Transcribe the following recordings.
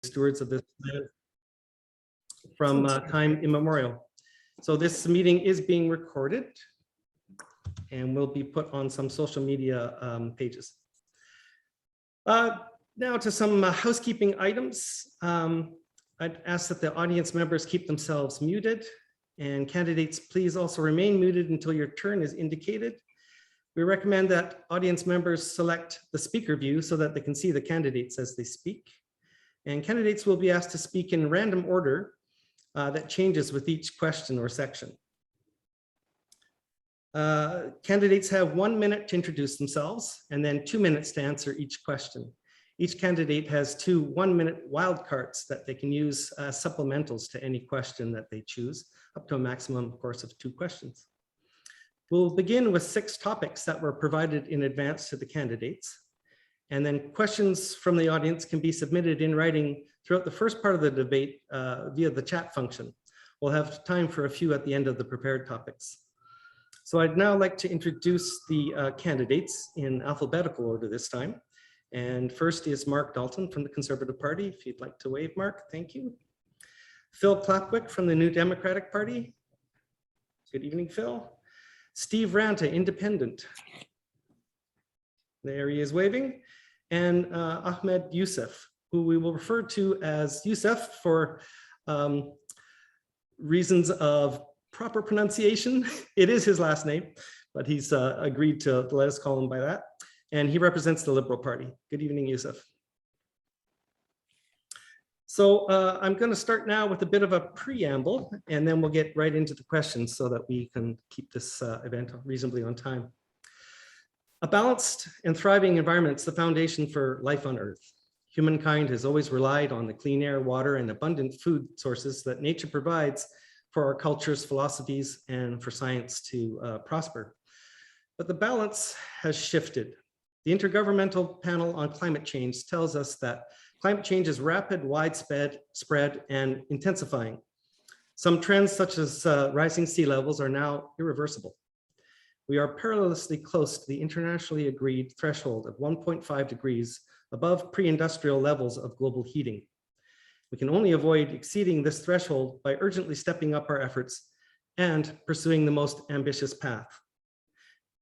stewards of this land from time immemorial. So this meeting is being recorded and will be put on some social media pages. Now to some housekeeping items. I'd ask that the audience members keep themselves muted, and candidates please also remain muted until your turn is indicated. We recommend that audience members select the speaker view so that they can see the candidates as they speak. And candidates will be asked to speak in random order that changes with each question or section. Candidates have 1 minute to introduce themselves and then 2 minutes to answer each question. Each candidate has 2 one-minute wildcards that they can use as supplementals to any question that they choose, up to a maximum, of course, of 2 questions. We'll begin with 6 topics that were provided in advance to the candidates. And then questions from the audience can be submitted in writing throughout the first part of the debate via the chat function. We'll have time for a few at the end of the prepared topics. So I'd now like to introduce the candidates in alphabetical order this time. And first is Mark Dalton from the Conservative Party. If you'd like to wave, Mark, thank you. Phil Clapwick from the New Democratic Party. Good evening, Phil. Steve Ranta, Independent. There he is waving. And Ahmed Youssef, who we will refer to as Youssef for reasons of proper pronunciation. It is his last name, but he's agreed to let us call him by that. And he represents the Liberal Party. Good evening, Youssef. So I'm going to start now with a bit of a preamble, and then we'll get right into the questions so that we can keep this event reasonably on time. A balanced and thriving environment is the foundation for life on Earth. Humankind has always relied on the clean air, water, and abundant food sources that nature provides for our cultures, philosophies, and for science to prosper. But the balance has shifted. The Intergovernmental Panel on Climate Change tells us that climate change is rapid, widespread, and intensifying. Some trends, such as rising sea levels, are now irreversible. We are perilously close to the internationally agreed threshold of 1.5 degrees above pre-industrial levels of global heating. We can only avoid exceeding this threshold by urgently stepping up our efforts and pursuing the most ambitious path.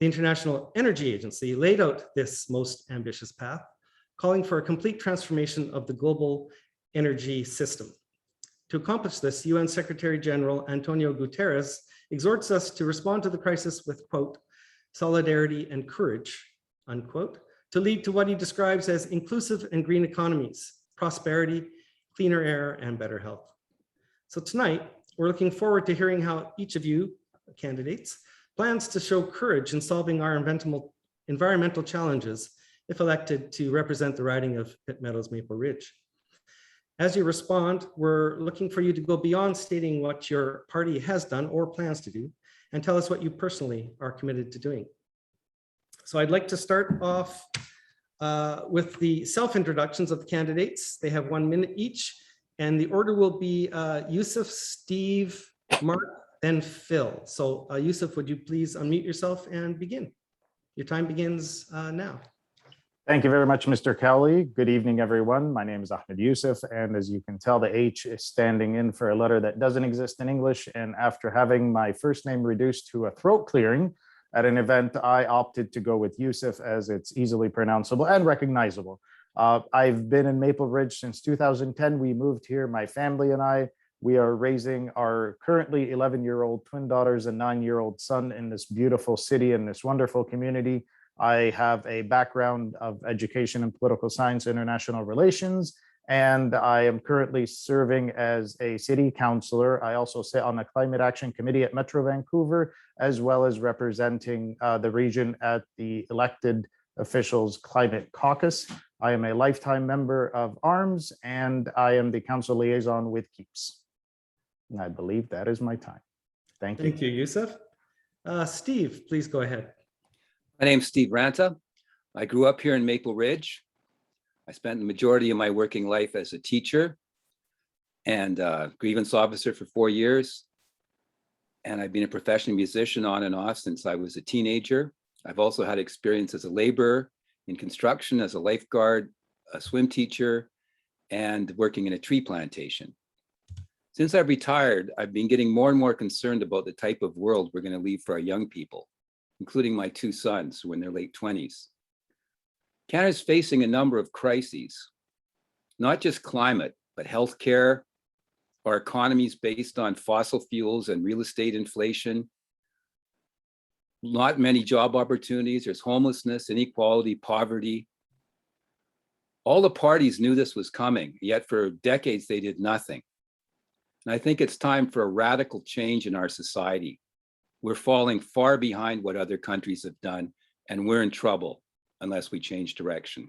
The International Energy Agency laid out this most ambitious path, calling for a complete transformation of the global energy system. To accomplish this, UN Secretary General Antonio Guterres exhorts us to respond to the crisis with, quote, solidarity and courage, unquote, to lead to what he describes as inclusive and green economies, prosperity, cleaner air, and better health. So tonight, we're looking forward to hearing how each of you, candidates, plans to show courage in solving our environmental challenges if elected to represent the riding of Pitt, Meadows-Maple Ridge. As you respond, we're looking for you to go beyond stating what your party has done or plans to do, and tell us what you personally are committed to doing. So I'd like to start off with the self-introductions of the candidates. They have 1 minute each, and the order will be Youssef, Steve, Mark, then Phil. So Youssef, would you please unmute yourself and begin? Your time begins now. Thank you very much, Mr. Kelly. Good evening, everyone. My name is Ahmed Youssef, and as you can tell, the H is standing in for a letter that doesn't exist in English. And after having my first name reduced to a throat clearing at an event, I opted to go with Youssef as it's easily pronounceable and recognizable. I've been in Maple Ridge since 2010. We moved here, my family and I. We are raising our currently 11-year-old twin daughters and 9-year-old son in this beautiful city, in this wonderful community. I have a background of education in political science, international relations, and I am currently serving as a city councillor. I also sit on the Climate Action Committee at Metro Vancouver, as well as representing the region at the elected officials Climate Caucus. I am a lifetime member of ARMS, and I am the council liaison with KEEPS. And I believe that is my time. Thank you. Thank you, Youssef. Steve, please go ahead. My name's Steve Ranta. I grew up here in Maple Ridge. I spent the majority of my working life as a teacher and grievance officer for 4 years. And I've been a professional musician on and off since I was a teenager. I've also had experience as a laborer in construction, as a lifeguard, a swim teacher, and working in a tree plantation. Since I've retired, I've been getting more and more concerned about the type of world we're going to leave for our young people, including my two sons who are in their late 20s. Canada's facing a number of crises, not just climate, but healthcare. Our economy is based on fossil fuels and real estate inflation. Not many job opportunities. There's homelessness, inequality, poverty. All the parties knew this was coming, yet for decades they did nothing. And I think it's time for a radical change in our society. We're falling far behind what other countries have done, and we're in trouble unless we change direction.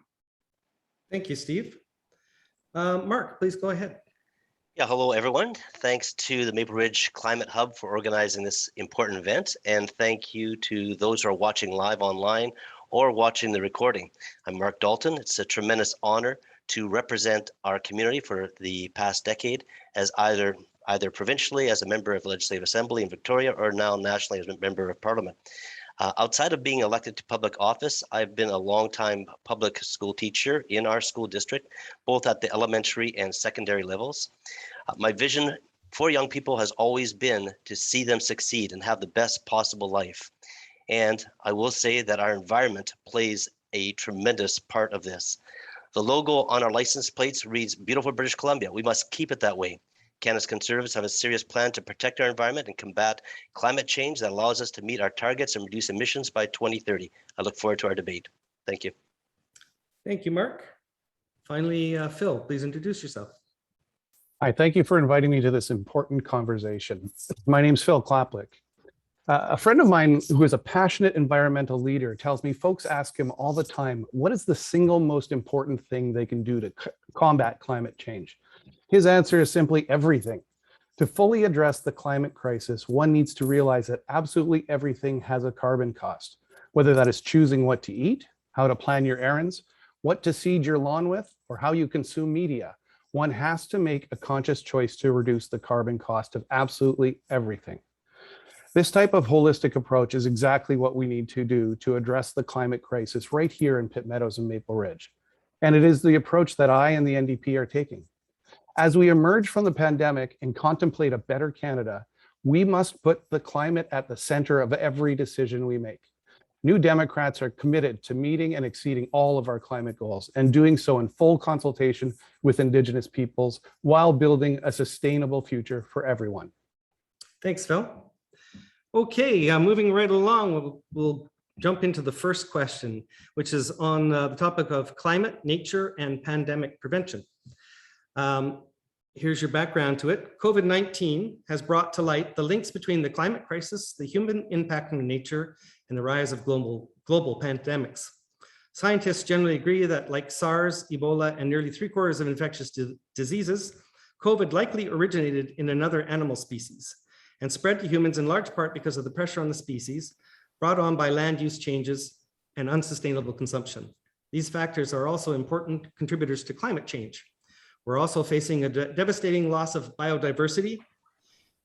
Thank you, Steve. Mark, please go ahead. Yeah, hello everyone. Thanks to the Maple Ridge Climate Hub for organizing this important event. And thank you to those who are watching live online or watching the recording. I'm Mark Dalton. It's a tremendous honor to represent our community for the past decade as either provincially as a member of the Legislative Assembly in Victoria or now nationally as a member of Parliament. Outside of being elected to public office, I've been a longtime public school teacher in our school district, both at the elementary and secondary levels. My vision for young people has always been to see them succeed and have the best possible life. And I will say that our environment plays a tremendous part of this. The logo on our license plates reads "Beautiful British Columbia." We must keep it that way. Canada's Conservatives have a serious plan to protect our environment and combat climate change that allows us to meet our targets and reduce emissions by 2030. I look forward to our debate. Thank you. Thank you, Mark. Finally, Phil, please introduce yourself. Hi, thank you for inviting me to this important conversation. My name's Phil Klaplick. A friend of mine who is a passionate environmental leader tells me folks ask him all the time, what is the single most important thing they can do to combat climate change? His answer is simply everything. To fully address the climate crisis, one needs to realize that absolutely everything has a carbon cost, whether that is choosing what to eat, how to plan your errands, what to seed your lawn with, or how you consume media. One has to make a conscious choice to reduce the carbon cost of absolutely everything. This type of holistic approach is exactly what we need to do to address the climate crisis right here in Pitt Meadows and Maple Ridge. And it is the approach that I and the NDP are taking. As we emerge from the pandemic and contemplate a better Canada, we must put the climate at the center of every decision we make. New Democrats are committed to meeting and exceeding all of our climate goals and doing so in full consultation with Indigenous peoples while building a sustainable future for everyone. Thanks, Phil. Okay, moving right along, we'll jump into the first question, which is on the topic of climate, nature, and pandemic prevention. Here's your background to it. COVID-19 has brought to light the links between the climate crisis, the human impact on nature, and the rise of global pandemics. Scientists generally agree that like SARS, Ebola, and nearly 3/4 of infectious diseases, COVID likely originated in another animal species and spread to humans in large part because of the pressure on the species brought on by land use changes and unsustainable consumption. These factors are also important contributors to climate change. We're also facing a devastating loss of biodiversity,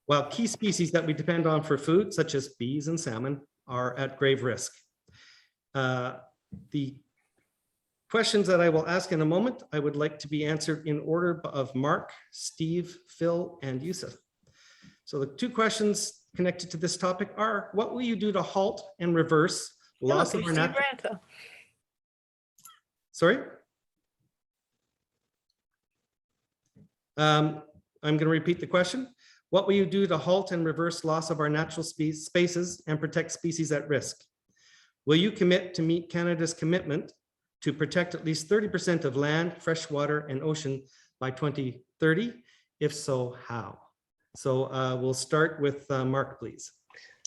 while key species that we depend on for food, such as bees and salmon, are at grave risk. The questions that I will ask in a moment, I would like to be answered in order of Mark, Steve, Phil, and Yusuf. So the two questions connected to this topic are, what will you do to halt and reverse loss of our natural... Sorry? I'm going to repeat the question. What will you do to halt and reverse loss of our natural spaces and protect species at risk? Will you commit to meet Canada's commitment to protect at least 30% of land, fresh water, and ocean by 2030? If so, how? So we'll start with Mark, please.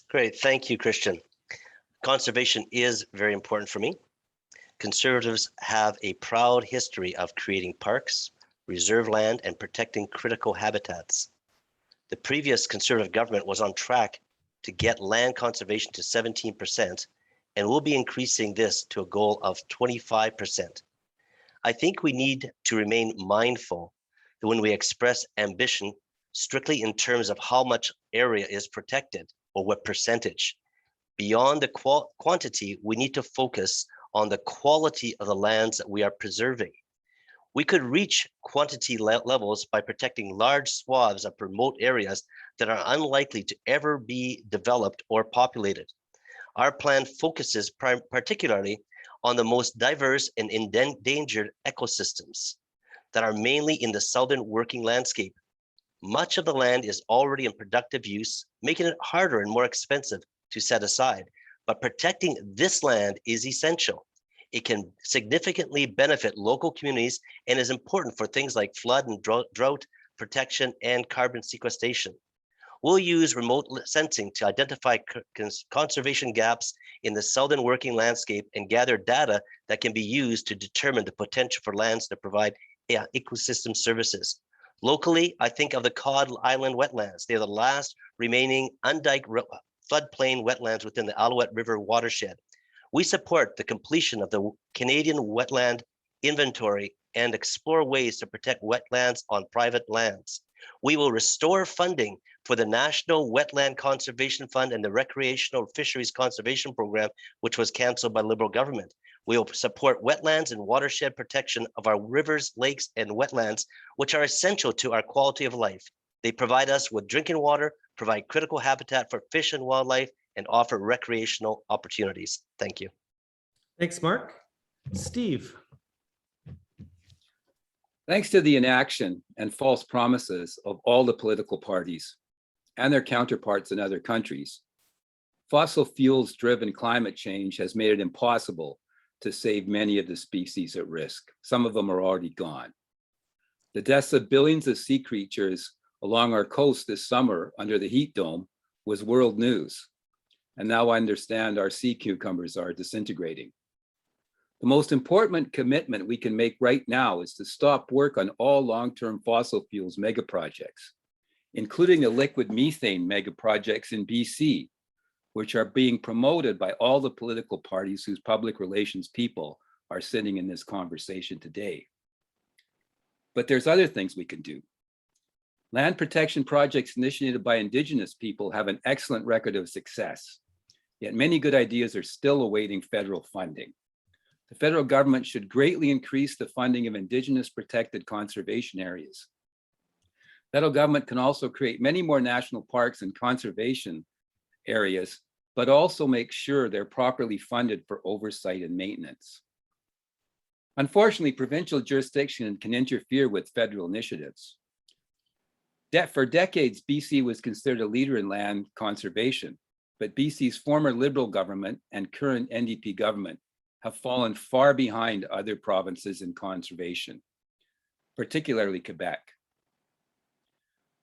Great, thank you, Christian. Conservation is very important for me. Conservatives have a proud history of creating parks, reserve land, and protecting critical habitats. The previous Conservative government was on track to get land conservation to 17%, and we'll be increasing this to a goal of 25%. I think we need to remain mindful that when we express ambition strictly in terms of how much area is protected or what percentage. Beyond the quantity, we need to focus on the quality of the lands that we are preserving. We could reach quantity levels by protecting large swaths of remote areas that are unlikely to ever be developed or populated. Our plan focuses particularly on the most diverse and endangered ecosystems that are mainly in the southern working landscape. Much of the land is already in productive use, making it harder and more expensive to set aside. But protecting this land is essential. It can significantly benefit local communities and is important for things like flood and drought protection and carbon sequestration. We'll use remote sensing to identify conservation gaps in the southern working landscape and gather data that can be used to determine the potential for lands to provide ecosystem services. Locally, I think of the Cod Island wetlands. They're the last remaining undiked floodplain wetlands within the Alouette River watershed. We support the completion of the Canadian Wetland Inventory and explore ways to protect wetlands on private lands. We will restore funding for the National Wetland Conservation Fund and the Recreational Fisheries Conservation Program, which was canceled by Liberal government. We will support wetlands and watershed protection of our rivers, lakes, and wetlands, which are essential to our quality of life. They provide us with drinking water, provide critical habitat for fish and wildlife, and offer recreational opportunities. Thank you. Thanks, Mark. Steve. Thanks to the inaction and false promises of all the political parties and their counterparts in other countries, fossil fuels-driven climate change has made it impossible to save many of the species at risk. Some of them are already gone. The deaths of billions of sea creatures along our coast this summer under the heat dome was world news. And now I understand our sea cucumbers are disintegrating. The most important commitment we can make right now is to stop work on all long-term fossil fuels megaprojects, including the liquid methane megaprojects in BC, which are being promoted by all the political parties whose public relations people are sitting in this conversation today. But there's other things we can do. Land protection projects initiated by Indigenous people have an excellent record of success, yet many good ideas are still awaiting federal funding. The federal government should greatly increase the funding of Indigenous protected conservation areas. Federal government can also create many more national parks and conservation areas, but also make sure they're properly funded for oversight and maintenance. Unfortunately, provincial jurisdiction can interfere with federal initiatives. For decades, BC was considered a leader in land conservation, but BC's former Liberal government and current NDP government have fallen far behind other provinces in conservation, particularly Quebec.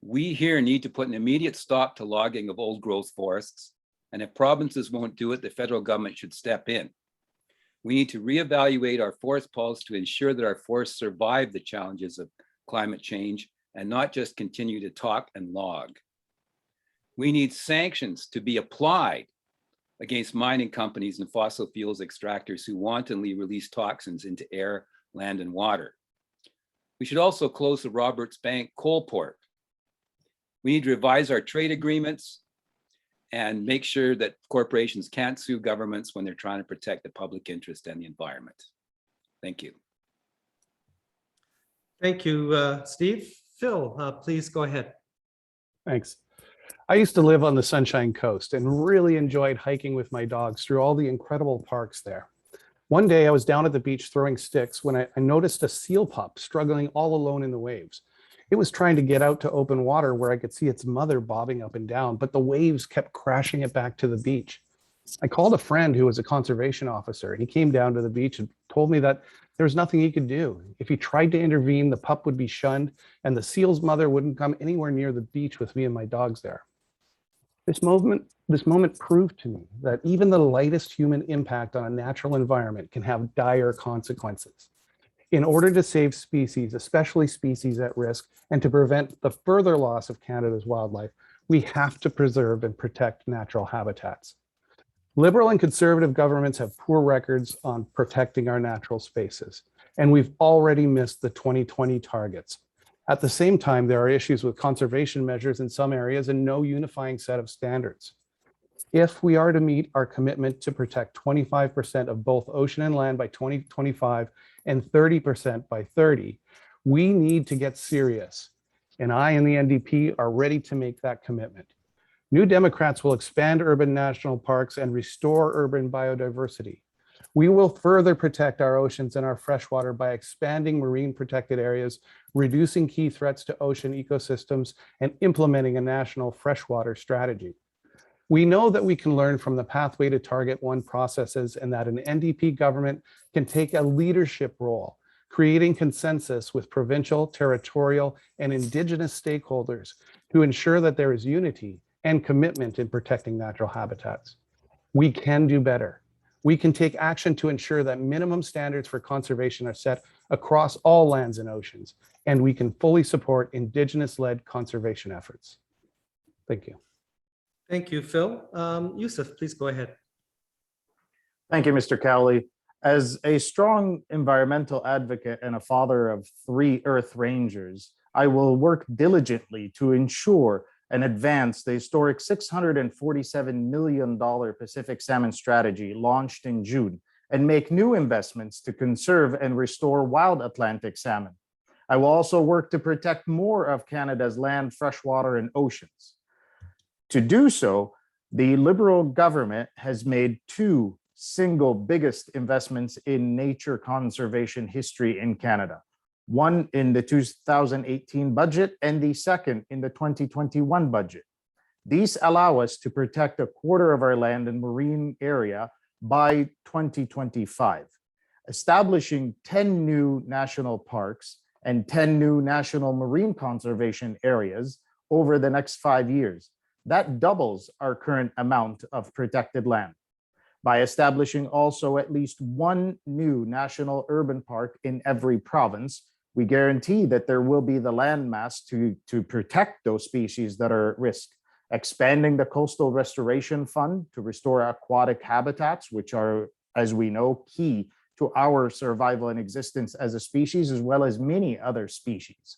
We here need to put an immediate stop to logging of old growth forests, and if provinces won't do it, the federal government should step in. We need to reevaluate our forest policy to ensure that our forests survive the challenges of climate change and not just continue to talk and log. We need sanctions to be applied against mining companies and fossil fuels extractors who wantonly release toxins into air, land, and water. We should also close the Roberts Bank coal port. We need to revise our trade agreements and make sure that corporations can't sue governments when they're trying to protect the public interest and the environment. Thank you. Thank you, Steve. Phil, please go ahead. Thanks. I used to live on the Sunshine Coast and really enjoyed hiking with my dogs through all the incredible parks there. One day I was down at the beach throwing sticks when I noticed a seal pup struggling all alone in the waves. It was trying to get out to open water where I could see its mother bobbing up and down, but the waves kept crashing it back to the beach. I called a friend who was a conservation officer, and he came down to the beach and told me that there was nothing he could do. If he tried to intervene, the pup would be shunned and the seal's mother wouldn't come anywhere near the beach with me and my dogs there. This moment proved to me that even the lightest human impact on a natural environment can have dire consequences. In order to save species, especially species at risk, and to prevent the further loss of Canada's wildlife, we have to preserve and protect natural habitats. Liberal and conservative governments have poor records on protecting our natural spaces, and we've already missed the 2020 targets. At the same time, there are issues with conservation measures in some areas and no unifying set of standards. If we are to meet our commitment to protect 25% of both ocean and land by 2025 and 30% by 30, we need to get serious. And I and the NDP are ready to make that commitment. New Democrats will expand urban national parks and restore urban biodiversity. We will further protect our oceans and our freshwater by expanding marine protected areas, reducing key threats to ocean ecosystems, and implementing a national freshwater strategy. We know that we can learn from the Pathway to Target 1 processes and that an NDP government can take a leadership role, creating consensus with provincial, territorial, and Indigenous stakeholders to ensure that there is unity and commitment in protecting natural habitats. We can do better. We can take action to ensure that minimum standards for conservation are set across all lands and oceans, and we can fully support Indigenous-led conservation efforts. Thank you. Thank you, Phil. Yusuf, please go ahead. Thank you, Mr. Cowley. As a strong environmental advocate and a father of 3 Earth Rangers, I will work diligently to ensure and advance the historic $647 million Pacific Salmon Strategy launched in June and make new investments to conserve and restore wild Atlantic salmon. I will also work to protect more of Canada's land, freshwater, and oceans. To do so, the Liberal government has made 2 single biggest investments in nature conservation history in Canada. One in the 2018 budget and the second in the 2021 budget. These allow us to protect 1/4 of our land and marine area by 2025, establishing 10 new national parks and 10 new national marine conservation areas over the next 5 years. That doubles our current amount of protected land. By establishing also at least 1 new national urban park in every province, we guarantee that there will be the land mass to protect those species that are at risk. Expanding the Coastal Restoration Fund to restore aquatic habitats, which are, as we know, key to our survival and existence as a species, as well as many other species.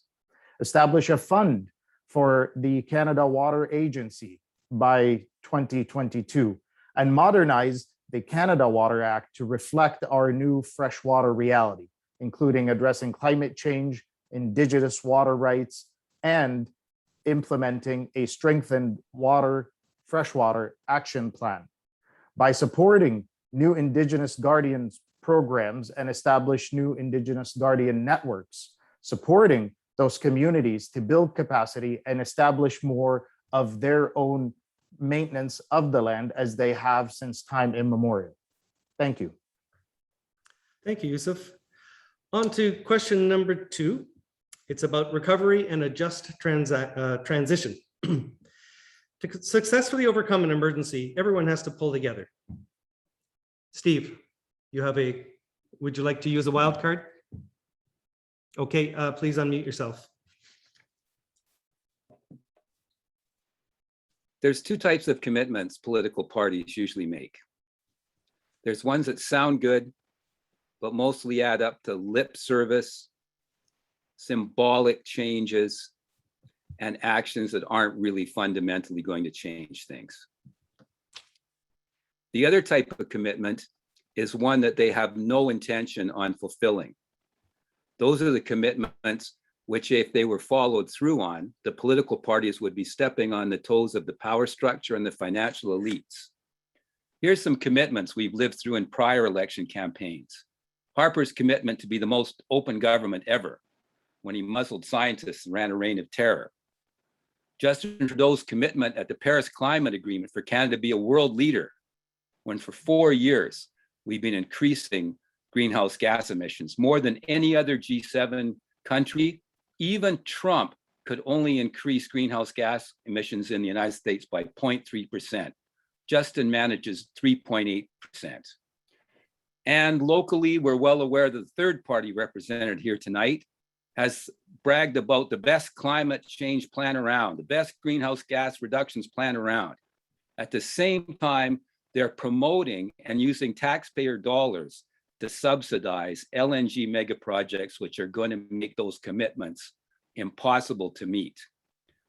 Establish a fund for the Canada Water Agency by 2022, and modernize the Canada Water Act to reflect our new freshwater reality, including addressing climate change, Indigenous water rights, and implementing a strengthened freshwater action plan. By supporting new Indigenous Guardians programs and establish new Indigenous Guardian networks, supporting those communities to build capacity and establish more of their own maintenance of the land as they have since time immemorial. Thank you. Thank you, Yusuf. On to question number 2. It's about recovery and a just transition. To successfully overcome an emergency, everyone has to pull together. Steve, would you like to use a wild card? Okay, please unmute yourself. There's 2 types of commitments political parties usually make. There's ones that sound good, but mostly add up to lip service, symbolic changes, and actions that aren't really fundamentally going to change things. The other type of commitment is one that they have no intention on fulfilling. Those are the commitments which, if they were followed through on, the political parties would be stepping on the toes of the power structure and the financial elites. Here's some commitments we've lived through in prior election campaigns. Harper's commitment to be the most open government ever, when he muzzled scientists and ran a reign of terror. Justin Trudeau's commitment at the Paris Climate Agreement for Canada to be a world leader, when for 4 years we've been increasing greenhouse gas emissions more than any other G7 country. Even Trump could only increase greenhouse gas emissions in the United States by 0.3%. Justin manages 3.8%. And locally, we're well aware that the third party represented here tonight has bragged about the best climate change plan around, the best greenhouse gas reductions plan around. At the same time, they're promoting and using taxpayer dollars to subsidize LNG mega projects, which are going to make those commitments impossible to meet.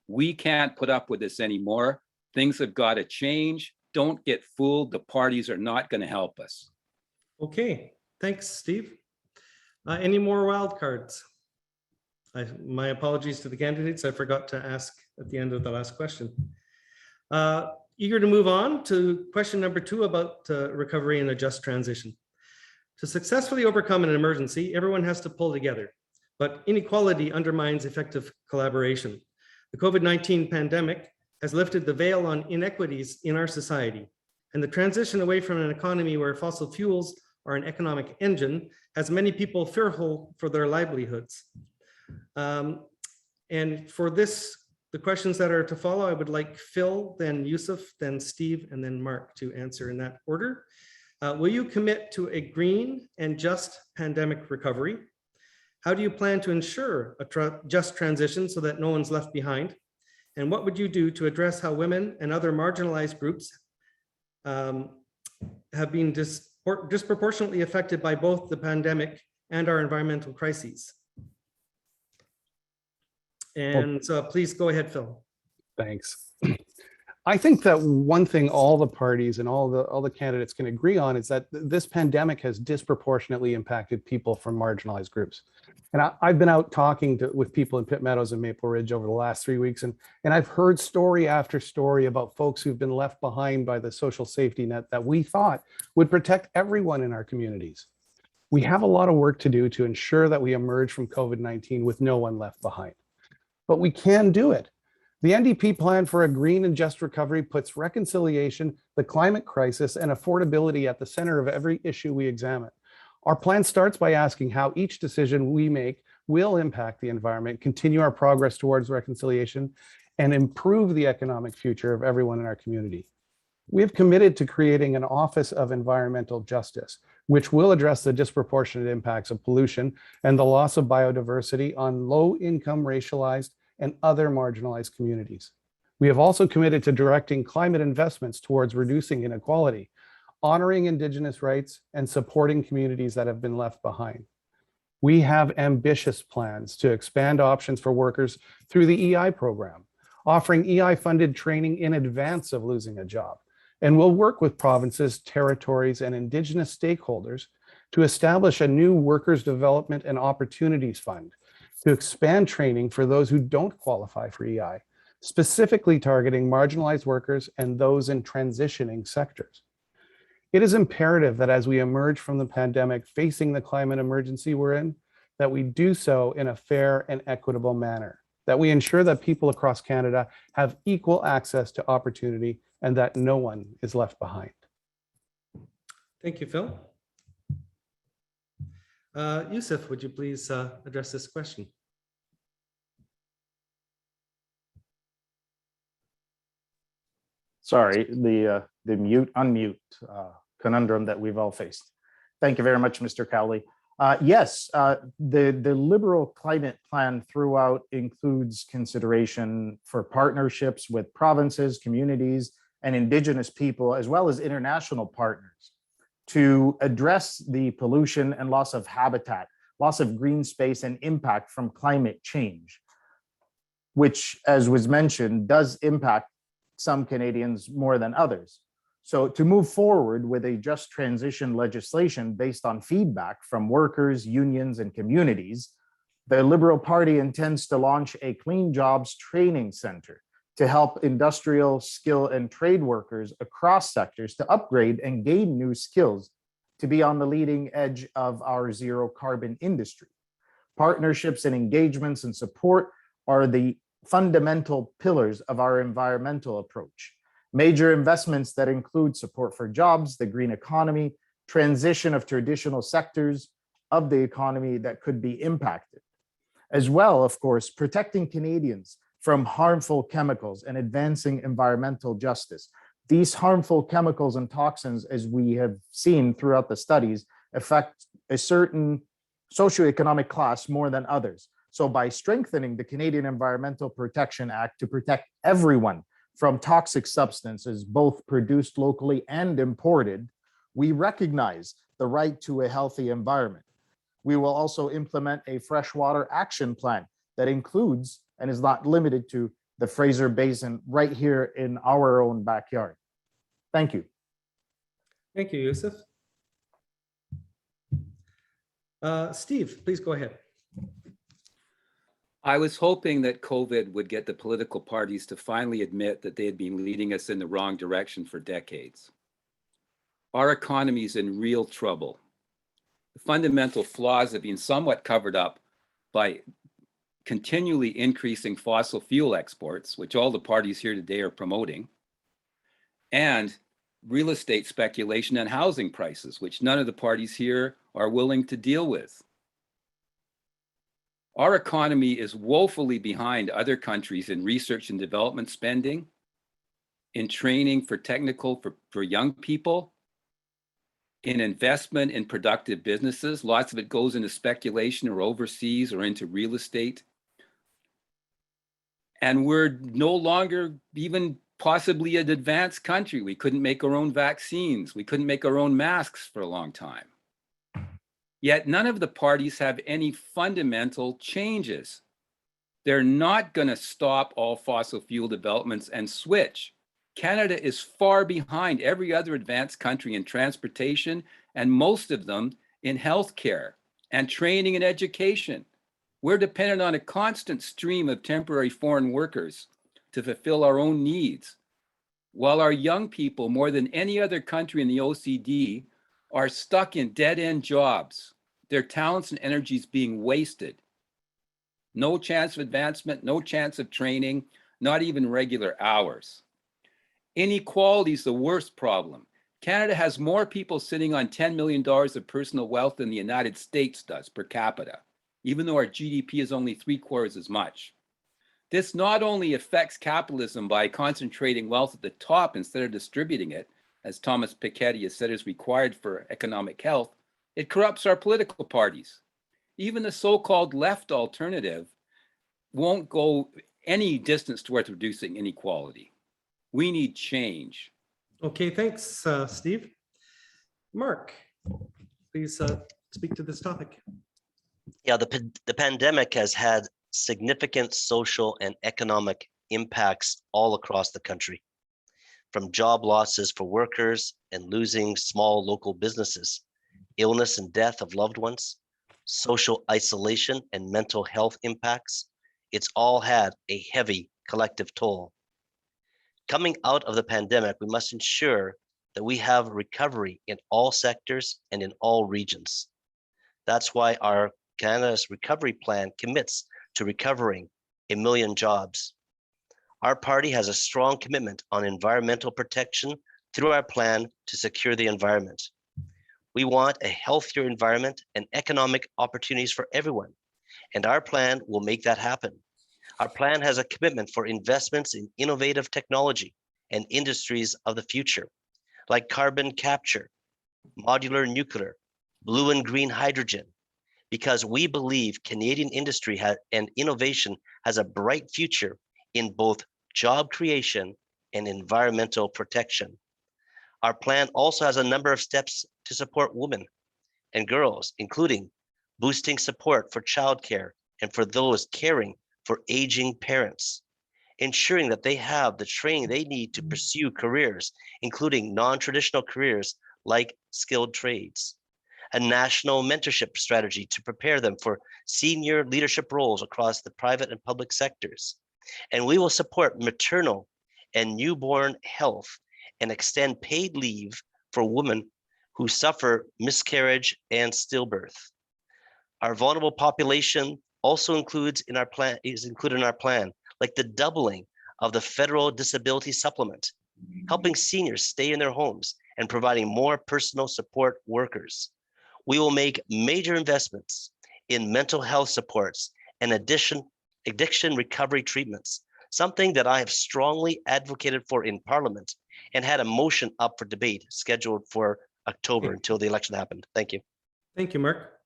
We can't put up with this anymore. Things have got to change. don't get fooled. The parties are not going to help us. Okay, thanks, Steve. Any more wild cards? My apologies to the candidates. I forgot to ask at the end of the last question. Eager to move on to question number 2 about recovery and a just transition. To successfully overcome an emergency, everyone has to pull together, but inequality undermines effective collaboration. The COVID-19 pandemic has lifted the veil on inequities in our society, and the transition away from an economy where fossil fuels are an economic engine has many people fearful for their livelihoods. And for this, the questions that are to follow, I would like Phil, then Yusuf, then Steve, and then Mark to answer in that order. Will you commit to a green and just pandemic recovery? How do you plan to ensure a just transition so that no one's left behind? And what would you do to address how women and other marginalized groups have been disproportionately affected by both the pandemic and our environmental crises? And so please go ahead, Phil. Thanks. I think that one thing all the parties and all the candidates can agree on is that this pandemic has disproportionately impacted people from marginalized groups. And I've been out talking with people in Pitt, Meadows, and Maple Ridge over the last 3 weeks, and I've heard story after story about folks who've been left behind by the social safety net that we thought would protect everyone in our communities. We have a lot of work to do to ensure that we emerge from COVID-19 with no one left behind. But we can do it. The NDP plan for a green and just recovery puts reconciliation, the climate crisis, and affordability at the center of every issue we examine. Our plan starts by asking how each decision we make will impact the environment, continue our progress towards reconciliation, and improve the economic future of everyone in our community. We have committed to creating an Office of Environmental Justice, which will address the disproportionate impacts of pollution and the loss of biodiversity on low-income, racialized, and other marginalized communities. We have also committed to directing climate investments towards reducing inequality, honoring Indigenous rights, and supporting communities that have been left behind. We have ambitious plans to expand options for workers through the EI program, offering EI-funded training in advance of losing a job, and we'll work with provinces, territories, and Indigenous stakeholders to establish a new Workers' Development and Opportunities Fund to expand training for those who don't qualify for EI, specifically targeting marginalized workers and those in transitioning sectors. It is imperative that as we emerge from the pandemic facing the climate emergency we're in, that we do so in a fair and equitable manner, that we ensure that people across Canada have equal access to opportunity and that no one is left behind. Thank you, Phil. Yusuf, would you please address this question? Sorry, the mute-unmute conundrum that we've all faced. Thank you very much, Mr. Cowley. Yes, the Liberal climate plan throughout includes consideration for partnerships with provinces, communities, and Indigenous people, as well as international partners, to address the pollution and loss of habitat, loss of green space, and impact from climate change, which, as was mentioned, does impact some Canadians more than others. So to move forward with a just transition legislation based on feedback from workers, unions, and communities, the Liberal Party intends to launch a Clean Jobs Training Center to help industrial, skill, and trade workers across sectors to upgrade and gain new skills to be on the leading edge of our zero carbon industry. Partnerships and engagements and support are the fundamental pillars of our environmental approach. Major investments that include support for jobs, the green economy, transition of traditional sectors of the economy that could be impacted. As well, of course, protecting Canadians from harmful chemicals and advancing environmental justice. These harmful chemicals and toxins, as we have seen throughout the studies, affect a certain socioeconomic class more than others. So by strengthening the Canadian Environmental Protection Act to protect everyone from toxic substances, both produced locally and imported, we recognize the right to a healthy environment. We will also implement a freshwater action plan that includes and is not limited to the Fraser Basin right here in our own backyard. Thank you. Thank you, Yusuf. Steve, please go ahead. I was hoping that COVID would get the political parties to finally admit that they had been leading us in the wrong direction for decades. Our economy is in real trouble. The fundamental flaws have been somewhat covered up by continually increasing fossil fuel exports, which all the parties here today are promoting, and real estate speculation and housing prices, which none of the parties here are willing to deal with. Our economy is woefully behind other countries in research and development spending, in training for young people, in investment in productive businesses. Lots of it goes into speculation or overseas or into real estate. And we're no longer even possibly an advanced country. We couldn't make our own vaccines. We couldn't make our own masks for a long time. Yet none of the parties have any fundamental changes. They're not going to stop all fossil fuel developments and switch. Canada is far behind every other advanced country in transportation, and most of them in healthcare and training and education. We're dependent on a constant stream of temporary foreign workers to fulfill our own needs, while our young people, more than any other country in the OECD, are stuck in dead-end jobs. Their talents and energies being wasted. No chance of advancement, no chance of training, not even regular hours. Inequality is the worst problem. Canada has more people sitting on $10 million of personal wealth than the United States does per capita, even though our GDP is only 3/4 as much. This not only affects capitalism by concentrating wealth at the top instead of distributing it, as Thomas Piketty has said is required for economic health, it corrupts our political parties. Even the so-called left alternative won't go any distance towards reducing inequality. We need change. Okay, thanks, Steve. Mark, please speak to this topic. Yeah, the pandemic has had significant social and economic impacts all across the country, from job losses for workers and losing small local businesses, illness and death of loved ones, social isolation and mental health impacts. It's all had a heavy collective toll. Coming out of the pandemic, we must ensure that we have recovery in all sectors and in all regions. That's why our Canada's recovery plan commits to recovering 1 million jobs. Our party has a strong commitment on environmental protection through our plan to secure the environment. We want a healthier environment and economic opportunities for everyone, and our plan will make that happen. Our plan has a commitment for investments in innovative technology and industries of the future, like carbon capture, modular nuclear, blue and green hydrogen, because we believe Canadian industry and innovation has a bright future in both job creation and environmental protection. Our plan also has a number of steps to support women and girls, including boosting support for childcare and for those caring for aging parents, ensuring that they have the training they need to pursue careers, including non-traditional careers like skilled trades, a national mentorship strategy to prepare them for senior leadership roles across the private and public sectors. And we will support maternal and newborn health and extend paid leave for women who suffer miscarriage and stillbirth. Our vulnerable population also is included in our plan, like the doubling of the federal disability supplement, helping seniors stay in their homes and providing more personal support workers. We will make major investments in mental health supports and addiction recovery treatments, something that I have strongly advocated for in Parliament and had a motion up for debate scheduled for October until the election happened. Thank you. Thank you, Mark.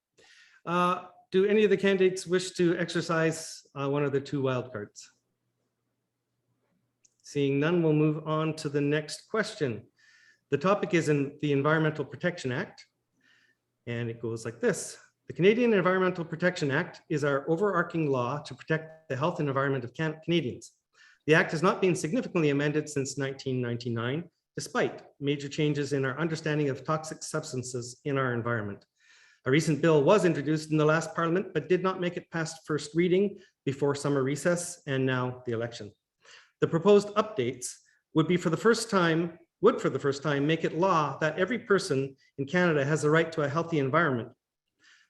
Do any of the candidates wish to exercise one of the two wildcards? Seeing none, we'll move on to the next question. The topic is in the Environmental Protection Act, and it goes like this. The Canadian Environmental Protection Act is our overarching law to protect the health and environment of Canadians. The act has not been significantly amended since 1999, despite major changes in our understanding of toxic substances in our environment. A recent bill was introduced in the last Parliament, but did not make it past first reading before summer recess and now the election. The proposed updates would for the first time make it law that every person in Canada has a right to a healthy environment.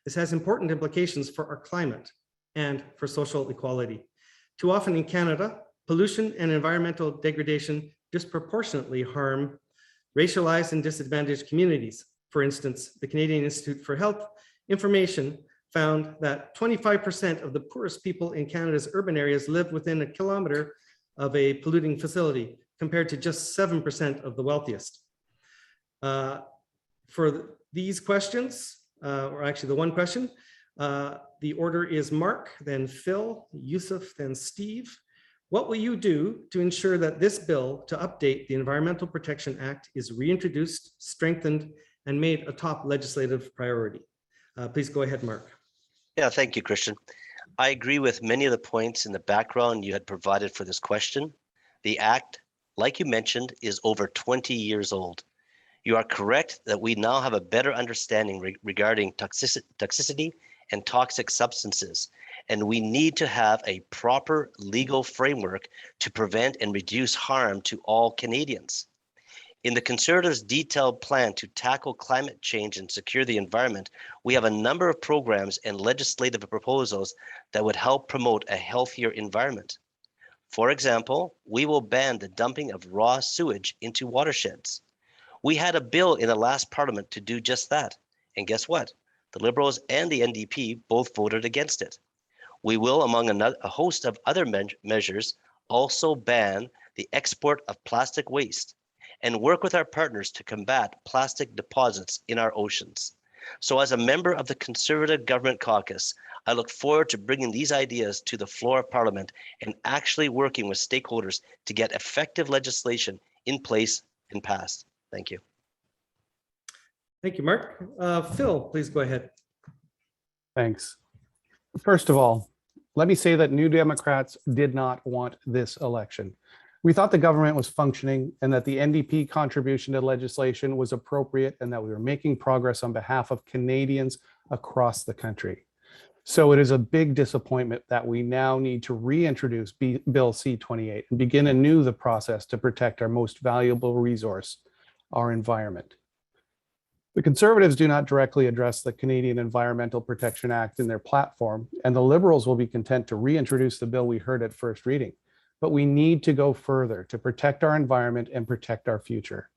This has important implications for our climate and for social equality. Too often in Canada, pollution and environmental degradation disproportionately harm racialized and disadvantaged communities. For instance, the Canadian Institute for Health Information found that 25% of the poorest people in Canada's urban areas live within a kilometer of a polluting facility, compared to just 7% of the wealthiest. For these questions, or actually the one question, the order is Mark, then Phil, Yusuf, then Steve. What will you do to ensure that this bill to update the Environmental Protection Act is reintroduced, strengthened, and made a top legislative priority? Please go ahead, Mark. Yeah, thank you, Christian. I agree with many of the points in the background you had provided for this question. The Act, like you mentioned, is over 20 years old. You are correct that we now have a better understanding regarding toxicity and toxic substances, and we need to have a proper legal framework to prevent and reduce harm to all Canadians. In the Conservatives' detailed plan to tackle climate change and secure the environment, we have a number of programs and legislative proposals that would help promote a healthier environment. For example, we will ban the dumping of raw sewage into watersheds. We had a bill in the last Parliament to do just that. And guess what? The Liberals and the NDP both voted against it. We will, among a host of other measures, also ban the export of plastic waste and work with our partners to combat plastic deposits in our oceans. So as a member of the Conservative Government Caucus, I look forward to bringing these ideas to the floor of Parliament and actually working with stakeholders to get effective legislation in place and passed. Thank you. Thank you, Mark. Phil, please go ahead. Thanks. First of all, let me say that New Democrats did not want this election. We thought the government was functioning and that the NDP contribution to legislation was appropriate and that we were making progress on behalf of Canadians across the country. So it is a big disappointment that we now need to reintroduce Bill C-28 and begin anew the process to protect our most valuable resource, our environment. The Conservatives do not directly address the Canadian Environmental Protection Act in their platform, and the Liberals will be content to reintroduce the bill we heard at first reading. But we need to go further to protect our environment and protect our future.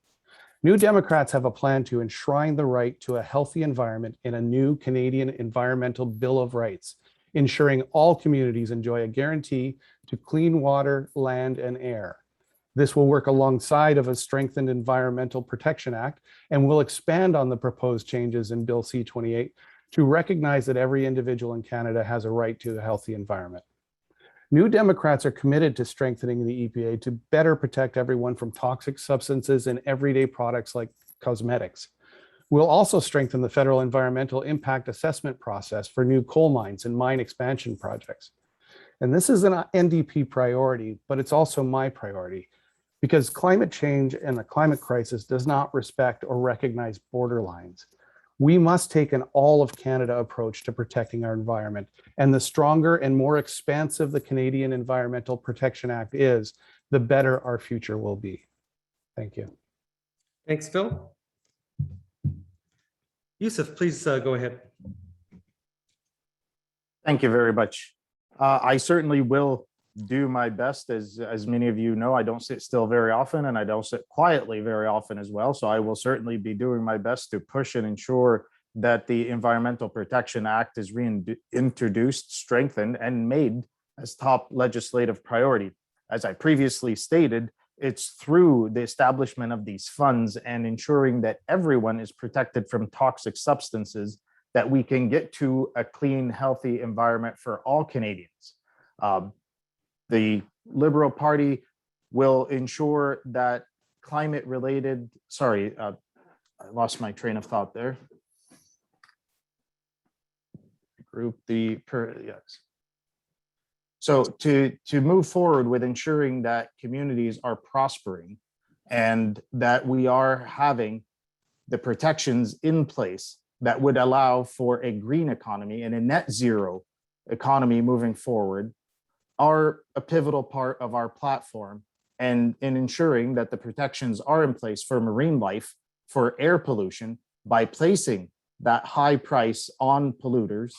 New Democrats have a plan to enshrine the right to a healthy environment in a new Canadian Environmental Bill of Rights, ensuring all communities enjoy a guarantee to clean water, land, and air. This will work alongside of a strengthened Environmental Protection Act and will expand on the proposed changes in Bill C-28 to recognize that every individual in Canada has a right to a healthy environment. New Democrats are committed to strengthening the EPA to better protect everyone from toxic substances in everyday products like cosmetics. We'll also strengthen the federal environmental impact assessment process for new coal mines and mine expansion projects. And this is an NDP priority, but it's also my priority because climate change and the climate crisis does not respect or recognize border lines. We must take an all of Canada approach to protecting our environment. And the stronger and more expansive the Canadian Environmental Protection Act is, the better our future will be. Thank you. Thanks, Phil. Yusuf, please go ahead. Thank you very much. I certainly will do my best. As many of you know, I don't sit still very often and I don't sit quietly very often as well. So I will certainly be doing my best to push and ensure that the Environmental Protection Act is reintroduced, strengthened, and made as top legislative priority. As I previously stated, it's through the establishment of these funds and ensuring that everyone is protected from toxic substances that we can get to a clean, healthy environment for all Canadians. The Liberal Party will ensure that climate-related, I lost my train of thought there. Yes. So to move forward with ensuring that communities are prospering and that we are having the protections in place that would allow for a green economy and a net zero economy moving forward are a pivotal part of our platform, and in ensuring that the protections are in place for marine life, for air pollution, by placing that high price on polluters,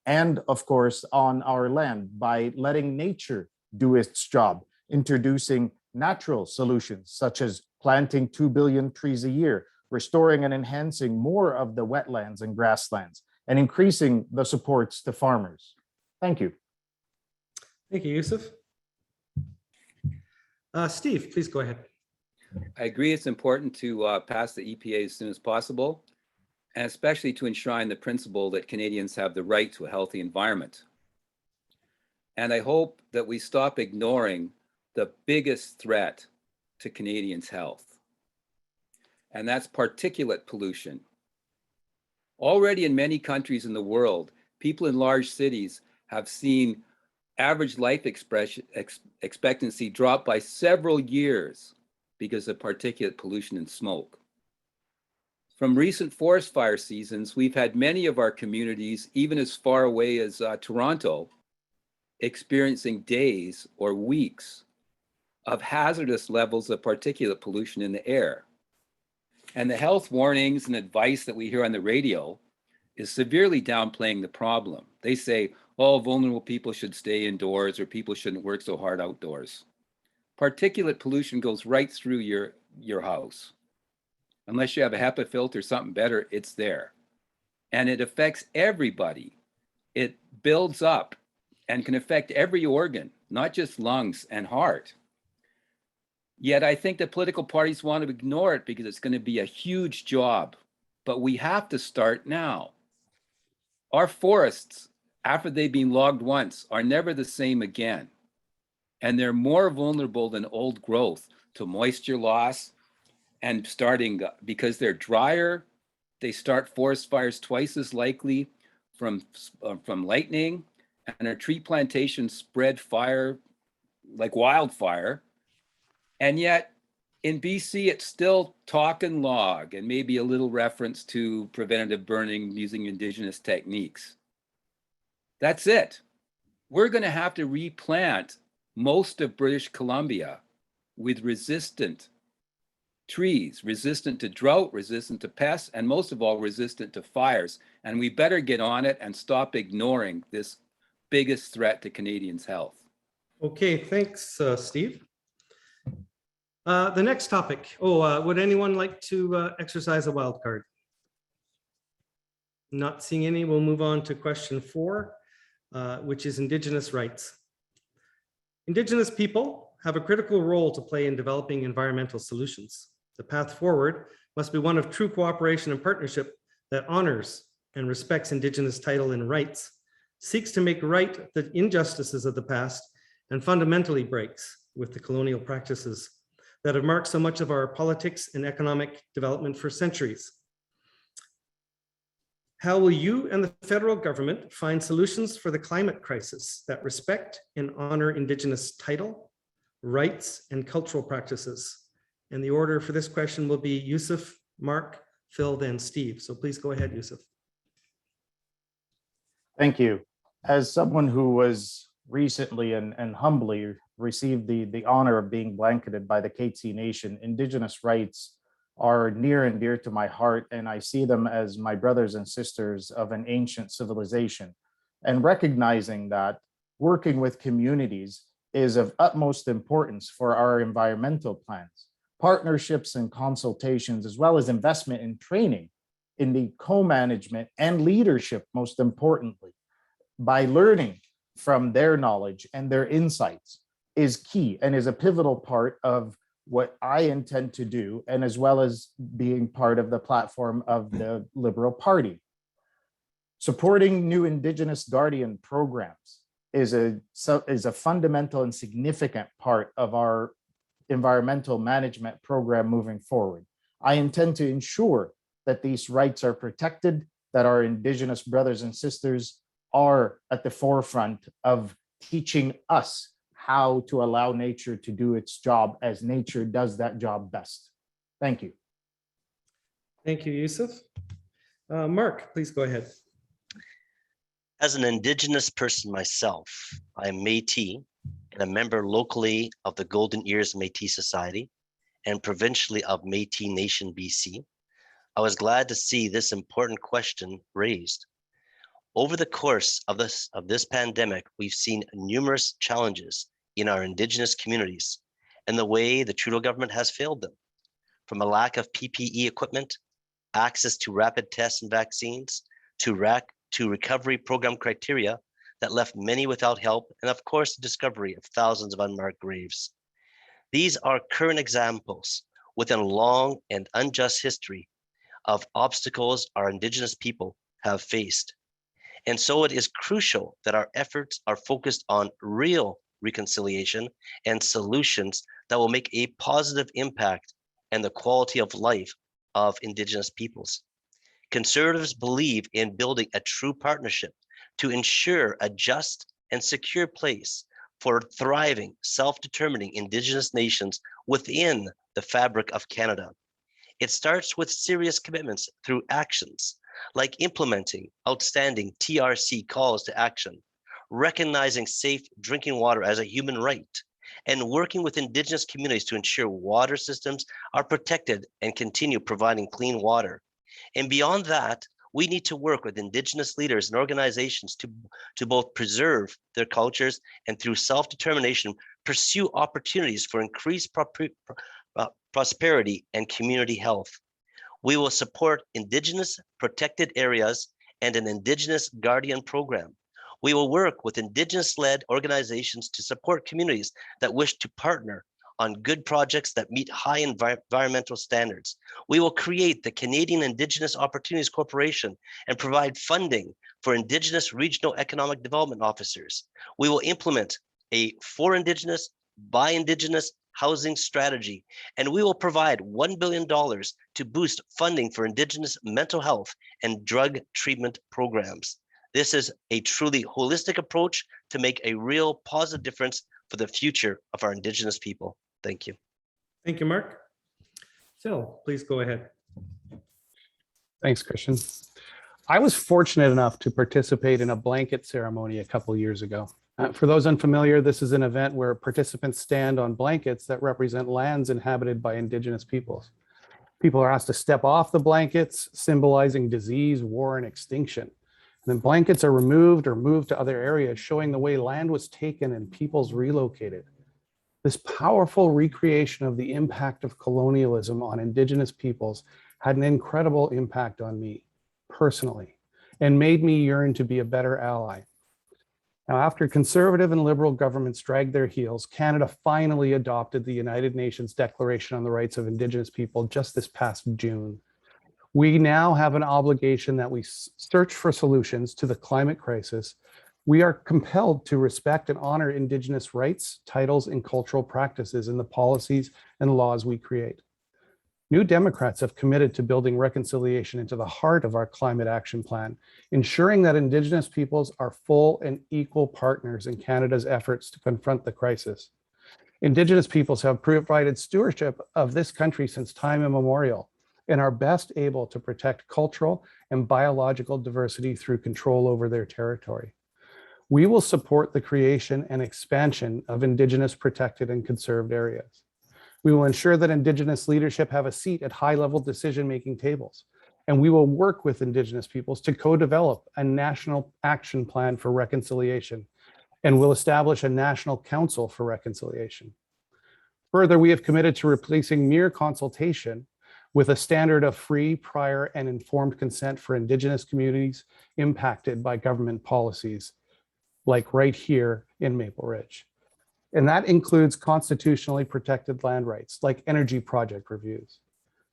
and of course on our land by letting nature do its job, introducing natural solutions such as planting 2 billion trees a year, restoring and enhancing more of the wetlands and grasslands, and increasing the supports to farmers. Thank you. Thank you, Yusuf. Steve, please go ahead. I agree it's important to pass the EPA as soon as possible, and especially to enshrine the principle that Canadians have the right to a healthy environment. And I hope that we stop ignoring the biggest threat to Canadians' health, and that's particulate pollution. Already in many countries in the world, people in large cities have seen average life expectancy drop by several years because of particulate pollution and smoke. From recent forest fire seasons, we've had many of our communities, even as far away as Toronto, experiencing days or weeks of hazardous levels of particulate pollution in the air. And the health warnings and advice that we hear on the radio is severely downplaying the problem. They say, oh, vulnerable people should stay indoors, or people shouldn't work so hard outdoors. Particulate pollution goes right through your house. Unless you have a HEPA filter or something better, it's there. And it affects everybody. It builds up and can affect every organ, not just lungs and heart. Yet I think that political parties want to ignore it because it's going to be a huge job. But we have to start now. Our forests, after they've been logged once, are never the same again. And they're more vulnerable than old growth to moisture loss, and starting because they're drier, they start forest fires twice as likely from lightning, and our tree plantations spread fire like wildfire. And yet in BC, it's still talk and log, and maybe a little reference to preventative burning using Indigenous techniques. That's it. We're going to have to replant most of British Columbia with resistant trees, resistant to drought, resistant to pests, and most of all, resistant to fires. And we better get on it and stop ignoring this biggest threat to Canadians' health. Okay, thanks, Steve. The next topic. Would anyone like to exercise a wild card? Not seeing any, we'll move on to question 4, which is Indigenous rights. Indigenous people have a critical role to play in developing environmental solutions. The path forward must be one of true cooperation and partnership that honors and respects Indigenous title and rights, seeks to make right the injustices of the past, and fundamentally breaks with the colonial practices that have marked so much of our politics and economic development for centuries. How will you and the federal government find solutions for the climate crisis that respect and honor Indigenous title, rights, and cultural practices? And the order for this question will be Yusuf, Mark, Phil, then Steve. So please go ahead, Yusuf. Thank you. As someone who was recently and humbly received the honor of being blanketed by the Katzie Nation, Indigenous rights are near and dear to my heart, and I see them as my brothers and sisters of an ancient civilization. And recognizing that working with communities is of utmost importance for our environmental plans, partnerships and consultations, as well as investment in training in the co-management and leadership, most importantly, by learning from their knowledge and their insights is key and is a pivotal part of what I intend to do, and as well as being part of the platform of the Liberal Party. Supporting new Indigenous Guardian programs is a fundamental and significant part of our environmental management program moving forward. I intend to ensure that these rights are protected, that our Indigenous brothers and sisters are at the forefront of teaching us how to allow nature to do its job as nature does that job best. Thank you. Thank you, Yusuf. Mark, please go ahead. As an Indigenous person myself, I am Métis and a member locally of the Golden Ears Métis Society and provincially of Métis Nation BC. I was glad to see this important question raised. Over the course of this pandemic, we've seen numerous challenges in our Indigenous communities and the way the Trudeau government has failed them, from a lack of PPE equipment, access to rapid tests and vaccines, to recovery program criteria that left many without help, and of course, the discovery of thousands of unmarked graves. These are current examples within a long and unjust history of obstacles our Indigenous people have faced. And so it is crucial that our efforts are focused on real reconciliation and solutions that will make a positive impact and the quality of life of Indigenous peoples. Conservatives believe in building a true partnership to ensure a just and secure place for thriving, self-determining Indigenous nations within the fabric of Canada. It starts with serious commitments through actions, like implementing outstanding TRC calls to action, recognizing safe drinking water as a human right, and working with Indigenous communities to ensure water systems are protected and continue providing clean water. And beyond that, we need to work with Indigenous leaders and organizations to both preserve their cultures and through self-determination, pursue opportunities for increased prosperity and community health. We will support Indigenous protected areas and an Indigenous Guardian program. We will work with Indigenous-led organizations to support communities that wish to partner on good projects that meet high environmental standards. We will create the Canadian Indigenous Opportunities Corporation and provide funding for Indigenous regional economic development officers. We will implement a for Indigenous, by Indigenous housing strategy, and we will provide $1 billion to boost funding for Indigenous mental health and drug treatment programs. This is a truly holistic approach to make a real positive difference for the future of our Indigenous people. Thank you. Thank you, Mark. Phil, please go ahead. Thanks, Christian. I was fortunate enough to participate in a blanket ceremony a couple years ago. For those unfamiliar, this is an event where participants stand on blankets that represent lands inhabited by Indigenous peoples. People are asked to step off the blankets, symbolizing disease, war, and extinction. And then blankets are removed or moved to other areas, showing the way land was taken and peoples relocated. This powerful recreation of the impact of colonialism on Indigenous peoples had an incredible impact on me personally and made me yearn to be a better ally. Now, after conservative and liberal governments dragged their heels, Canada finally adopted the United Nations Declaration on the Rights of Indigenous People just this past June. We now have an obligation that we search for solutions to the climate crisis. We are compelled to respect and honor Indigenous rights, titles, and cultural practices in the policies and laws we create. New Democrats have committed to building reconciliation into the heart of our climate action plan, ensuring that Indigenous peoples are full and equal partners in Canada's efforts to confront the crisis. Indigenous peoples have provided stewardship of this country since time immemorial and are best able to protect cultural and biological diversity through control over their territory. We will support the creation and expansion of Indigenous protected and conserved areas. We will ensure that Indigenous leadership have a seat at high-level decision-making tables, and we will work with Indigenous peoples to co-develop a national action plan for reconciliation, and will establish a national council for reconciliation. Further, we have committed to replacing mere consultation with a standard of free, prior, and informed consent for Indigenous communities impacted by government policies, like right here in Maple Ridge. And that includes constitutionally protected land rights, like energy project reviews.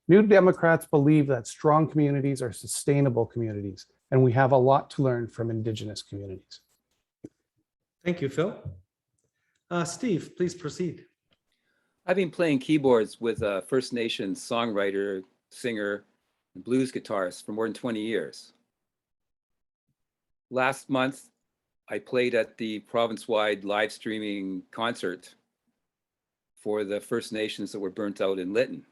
New Democrats believe that strong communities are sustainable communities, and we have a lot to learn from Indigenous communities. Thank you, Phil. Steve, please proceed. I've been playing keyboards with a First Nations songwriter, singer, and blues guitarist for more than 20 years. Last month, I played at the province-wide live streaming concert for the First Nations that were burnt out in Lytton.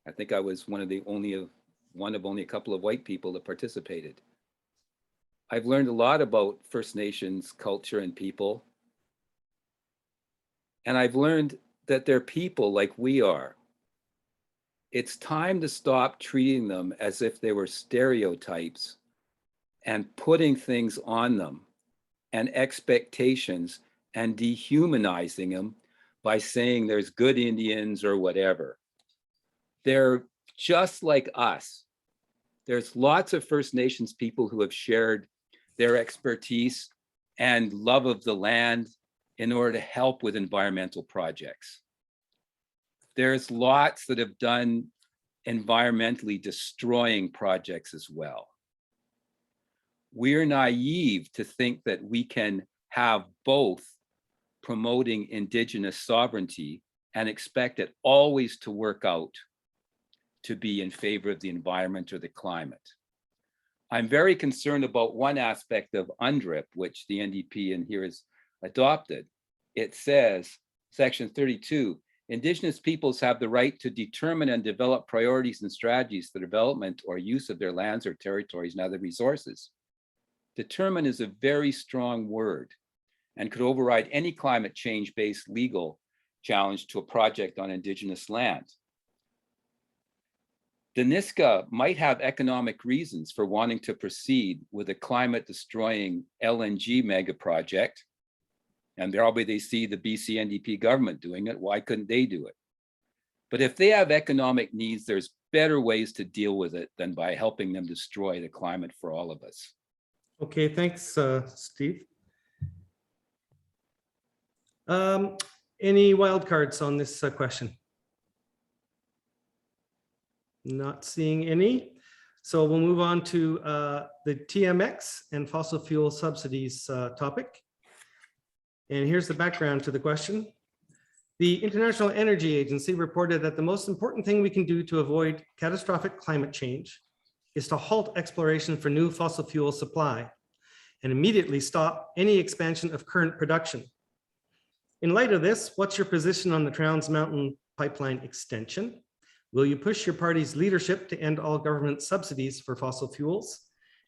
I think I was one of only a couple of white people that participated. I've learned a lot about First Nations culture and people. And I've learned that they're people like we are. It's time to stop treating them as if they were stereotypes and putting things on them and expectations and dehumanizing them by saying there's good Indians or whatever. They're just like us. There's lots of First Nations people who have shared their expertise and love of the land in order to help with environmental projects. There's lots that have done environmentally destroying projects as well. We're naive to think that we can have both promoting Indigenous sovereignty and expect it always to work out to be in favor of the environment or the climate. I'm very concerned about one aspect of UNDRIP, which the NDP in here has adopted. It says, section 32, Indigenous peoples have the right to determine and develop priorities and strategies for development or use of their lands or territories and other resources. Determine is a very strong word and could override any climate change-based legal challenge to a project on Indigenous land. The Niska might have economic reasons for wanting to proceed with a climate-destroying LNG mega project, and probably they see the BC NDP government doing it. Why couldn't they do it? But if they have economic needs, there's better ways to deal with it than by helping them destroy the climate for all of us. Okay, thanks, Steve. Any wildcards on this question? Not seeing any. So we'll move on to the TMX and fossil fuel subsidies topic. And here's the background to the question. The International Energy Agency reported that the most important thing we can do to avoid catastrophic climate change is to halt exploration for new fossil fuel supply and immediately stop any expansion of current production. In light of this, what's your position on the Trans Mountain pipeline extension? Will you push your party's leadership to end all government subsidies for fossil fuels?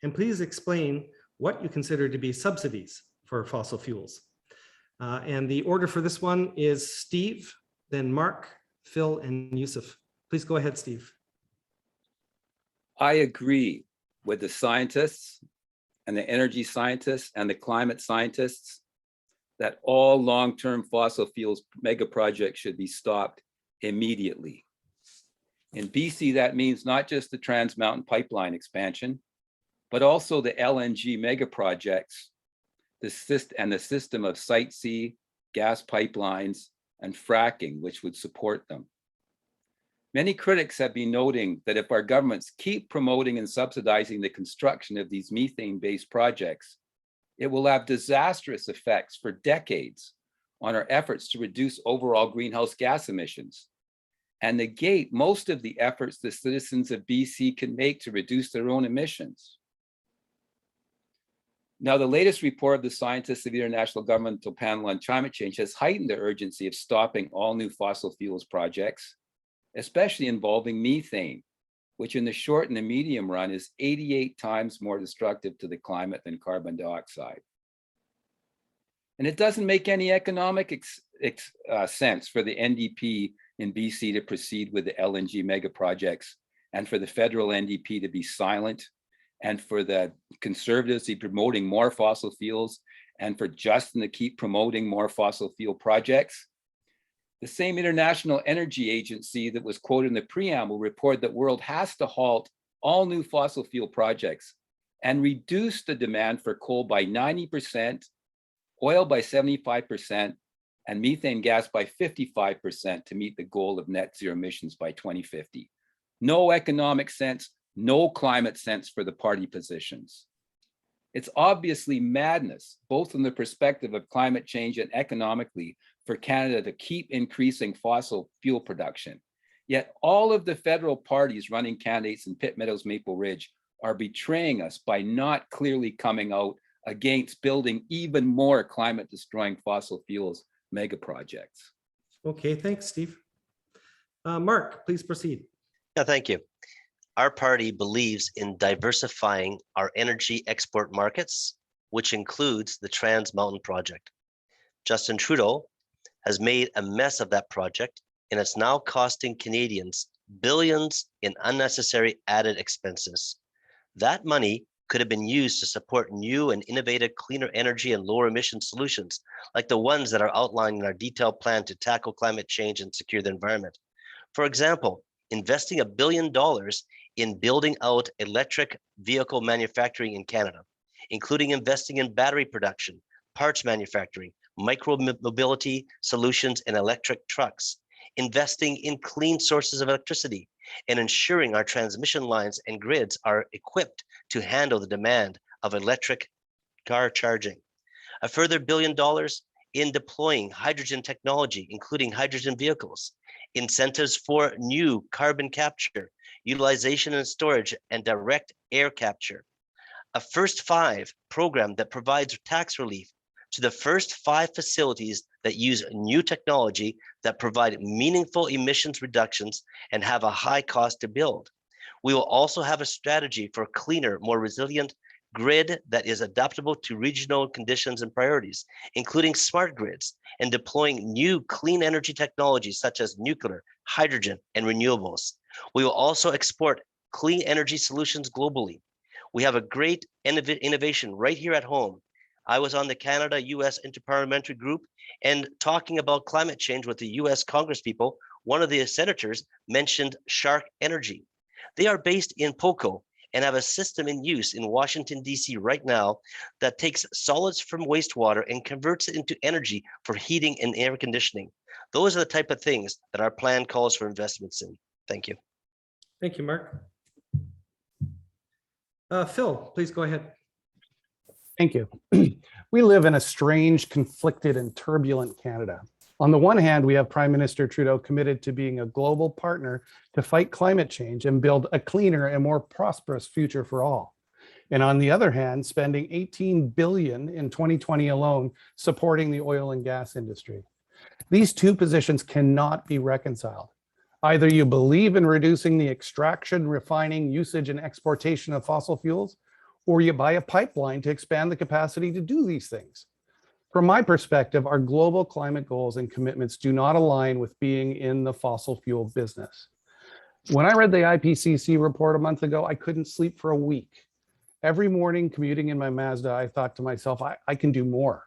And please explain what you consider to be subsidies for fossil fuels. And the order for this one is Steve, then Mark, Phil, and Yusuf. Please go ahead, Steve. I agree with the scientists and the energy scientists and the climate scientists that all long-term fossil fuels mega projects should be stopped immediately. In BC, that means not just the Trans Mountain pipeline expansion, but also the LNG mega projects, the system of Site C, gas pipelines, and fracking, which would support them. Many critics have been noting that if our governments keep promoting and subsidizing the construction of these methane-based projects, it will have disastrous effects for decades on our efforts to reduce overall greenhouse gas emissions and negate most of the efforts the citizens of BC can make to reduce their own emissions. Now, the latest report of the scientists of the International Governmental Panel on Climate Change has heightened the urgency of stopping all new fossil fuels projects, especially involving methane, which in the short and the medium run is 88 times more destructive to the climate than carbon dioxide. And it doesn't make any economic sense for the NDP in BC to proceed with the LNG mega projects and for the federal NDP to be silent and for the Conservatives to be promoting more fossil fuels and for Justin to keep promoting more fossil fuel projects. The same International Energy Agency that was quoted in the preamble reported that the world has to halt all new fossil fuel projects and reduce the demand for coal by 90%, oil by 75%, and methane gas by 55% to meet the goal of net zero emissions by 2050. No economic sense, no climate sense for the party positions. It's obviously madness, both from the perspective of climate change and economically, for Canada to keep increasing fossil fuel production. Yet all of the federal parties running candidates in Pitt, Meadows-Maple Ridge are betraying us by not clearly coming out against building even more climate destroying fossil fuels mega projects. Okay, thanks, Steve. Mark, please proceed. Yeah, thank you. Our party believes in diversifying our energy export markets, which includes the Trans Mountain Project. Justin Trudeau has made a mess of that project, and it's now costing Canadians billions in unnecessary added expenses. That money could have been used to support new and innovative cleaner energy and lower emission solutions, like the ones that are outlined in our detailed plan to tackle climate change and secure the environment. For example, investing $1 billion in building out electric vehicle manufacturing in Canada, including investing in battery production, parts manufacturing, micro-mobility solutions, and electric trucks, investing in clean sources of electricity, and ensuring our transmission lines and grids are equipped to handle the demand of electric car charging. A further $1 billion in deploying hydrogen technology, including hydrogen vehicles, incentives for new carbon capture, utilization and storage, and direct air capture. A First 5 program that provides tax relief to the first 5 facilities that use new technology that provide meaningful emissions reductions and have a high cost to build. We will also have a strategy for a cleaner, more resilient grid that is adaptable to regional conditions and priorities, including smart grids and deploying new clean energy technologies such as nuclear, hydrogen, and renewables. We will also export clean energy solutions globally. We have a great innovation right here at home. I was on the Canada-US Interparliamentary Group and talking about climate change with the US Congress people. One of the senators mentioned Shark Energy. They are based in Poco and have a system in use in Washington, D.C. right now that takes solids from wastewater and converts it into energy for heating and air conditioning. Those are the type of things that our plan calls for investments in. Thank you. Thank you, Mark. Phil, please go ahead. Thank you. We live in a strange, conflicted, and turbulent Canada. On the one hand, we have Prime Minister Trudeau committed to being a global partner to fight climate change and build a cleaner and more prosperous future for all. And on the other hand, spending $18 billion in 2020 alone supporting the oil and gas industry. These two positions cannot be reconciled. Either you believe in reducing the extraction, refining, usage, and exportation of fossil fuels, or you buy a pipeline to expand the capacity to do these things. From my perspective, our global climate goals and commitments do not align with being in the fossil fuel business. When I read the IPCC report a month ago, I couldn't sleep for a week. Every morning commuting in my Mazda, I thought to myself, I can do more.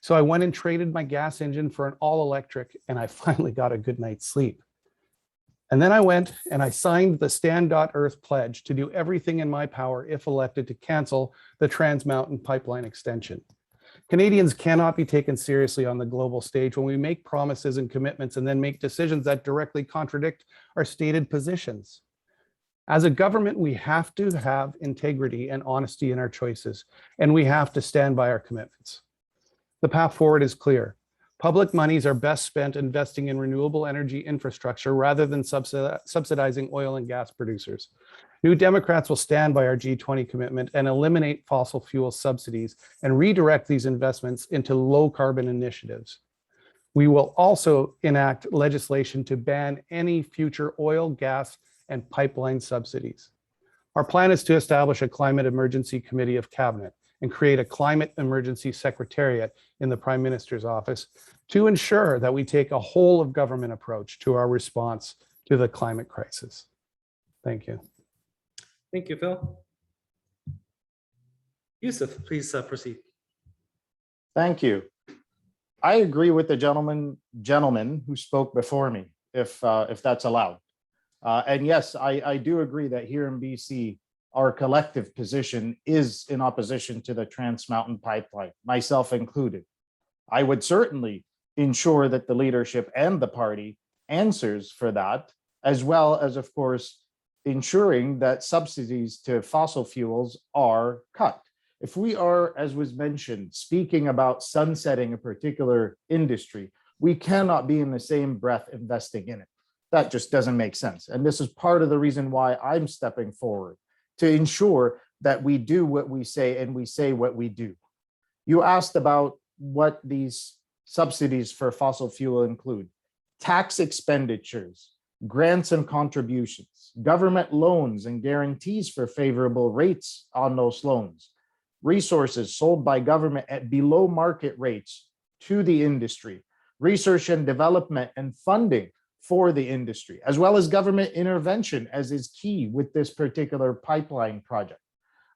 So I went and traded my gas engine for an all-electric, and I finally got a good night's sleep. And then I went and I signed the Stand.Earth pledge to do everything in my power, if elected, to cancel the Trans Mountain pipeline extension. Canadians cannot be taken seriously on the global stage when we make promises and commitments and then make decisions that directly contradict our stated positions. As a government, we have to have integrity and honesty in our choices, and we have to stand by our commitments. The path forward is clear. Public monies are best spent investing in renewable energy infrastructure rather than subsidizing oil and gas producers. New Democrats will stand by our G20 commitment and eliminate fossil fuel subsidies and redirect these investments into low carbon initiatives. We will also enact legislation to ban any future oil, gas, and pipeline subsidies. Our plan is to establish a climate emergency committee of cabinet and create a climate emergency secretariat in the Prime Minister's office to ensure that we take a whole of government approach to our response to the climate crisis. Thank you. Thank you, Phil. Yusuf, please proceed. Thank you. I agree with the gentleman who spoke before me, if that's allowed. And yes, I do agree that here in BC, our collective position is in opposition to the Trans Mountain pipeline, myself included. I would certainly ensure that the leadership and the party answers for that, as well as, of course, ensuring that subsidies to fossil fuels are cut. If we are, as was mentioned, speaking about sunsetting a particular industry, we cannot be in the same breath investing in it. That just doesn't make sense. And this is part of the reason why I'm stepping forward, to ensure that we do what we say and we say what we do. You asked about what these subsidies for fossil fuel include. Tax expenditures, grants and contributions, government loans and guarantees for favorable rates on those loans, resources sold by government at below market rates to the industry, research and development and funding for the industry, as well as government intervention, as is key with this particular pipeline project.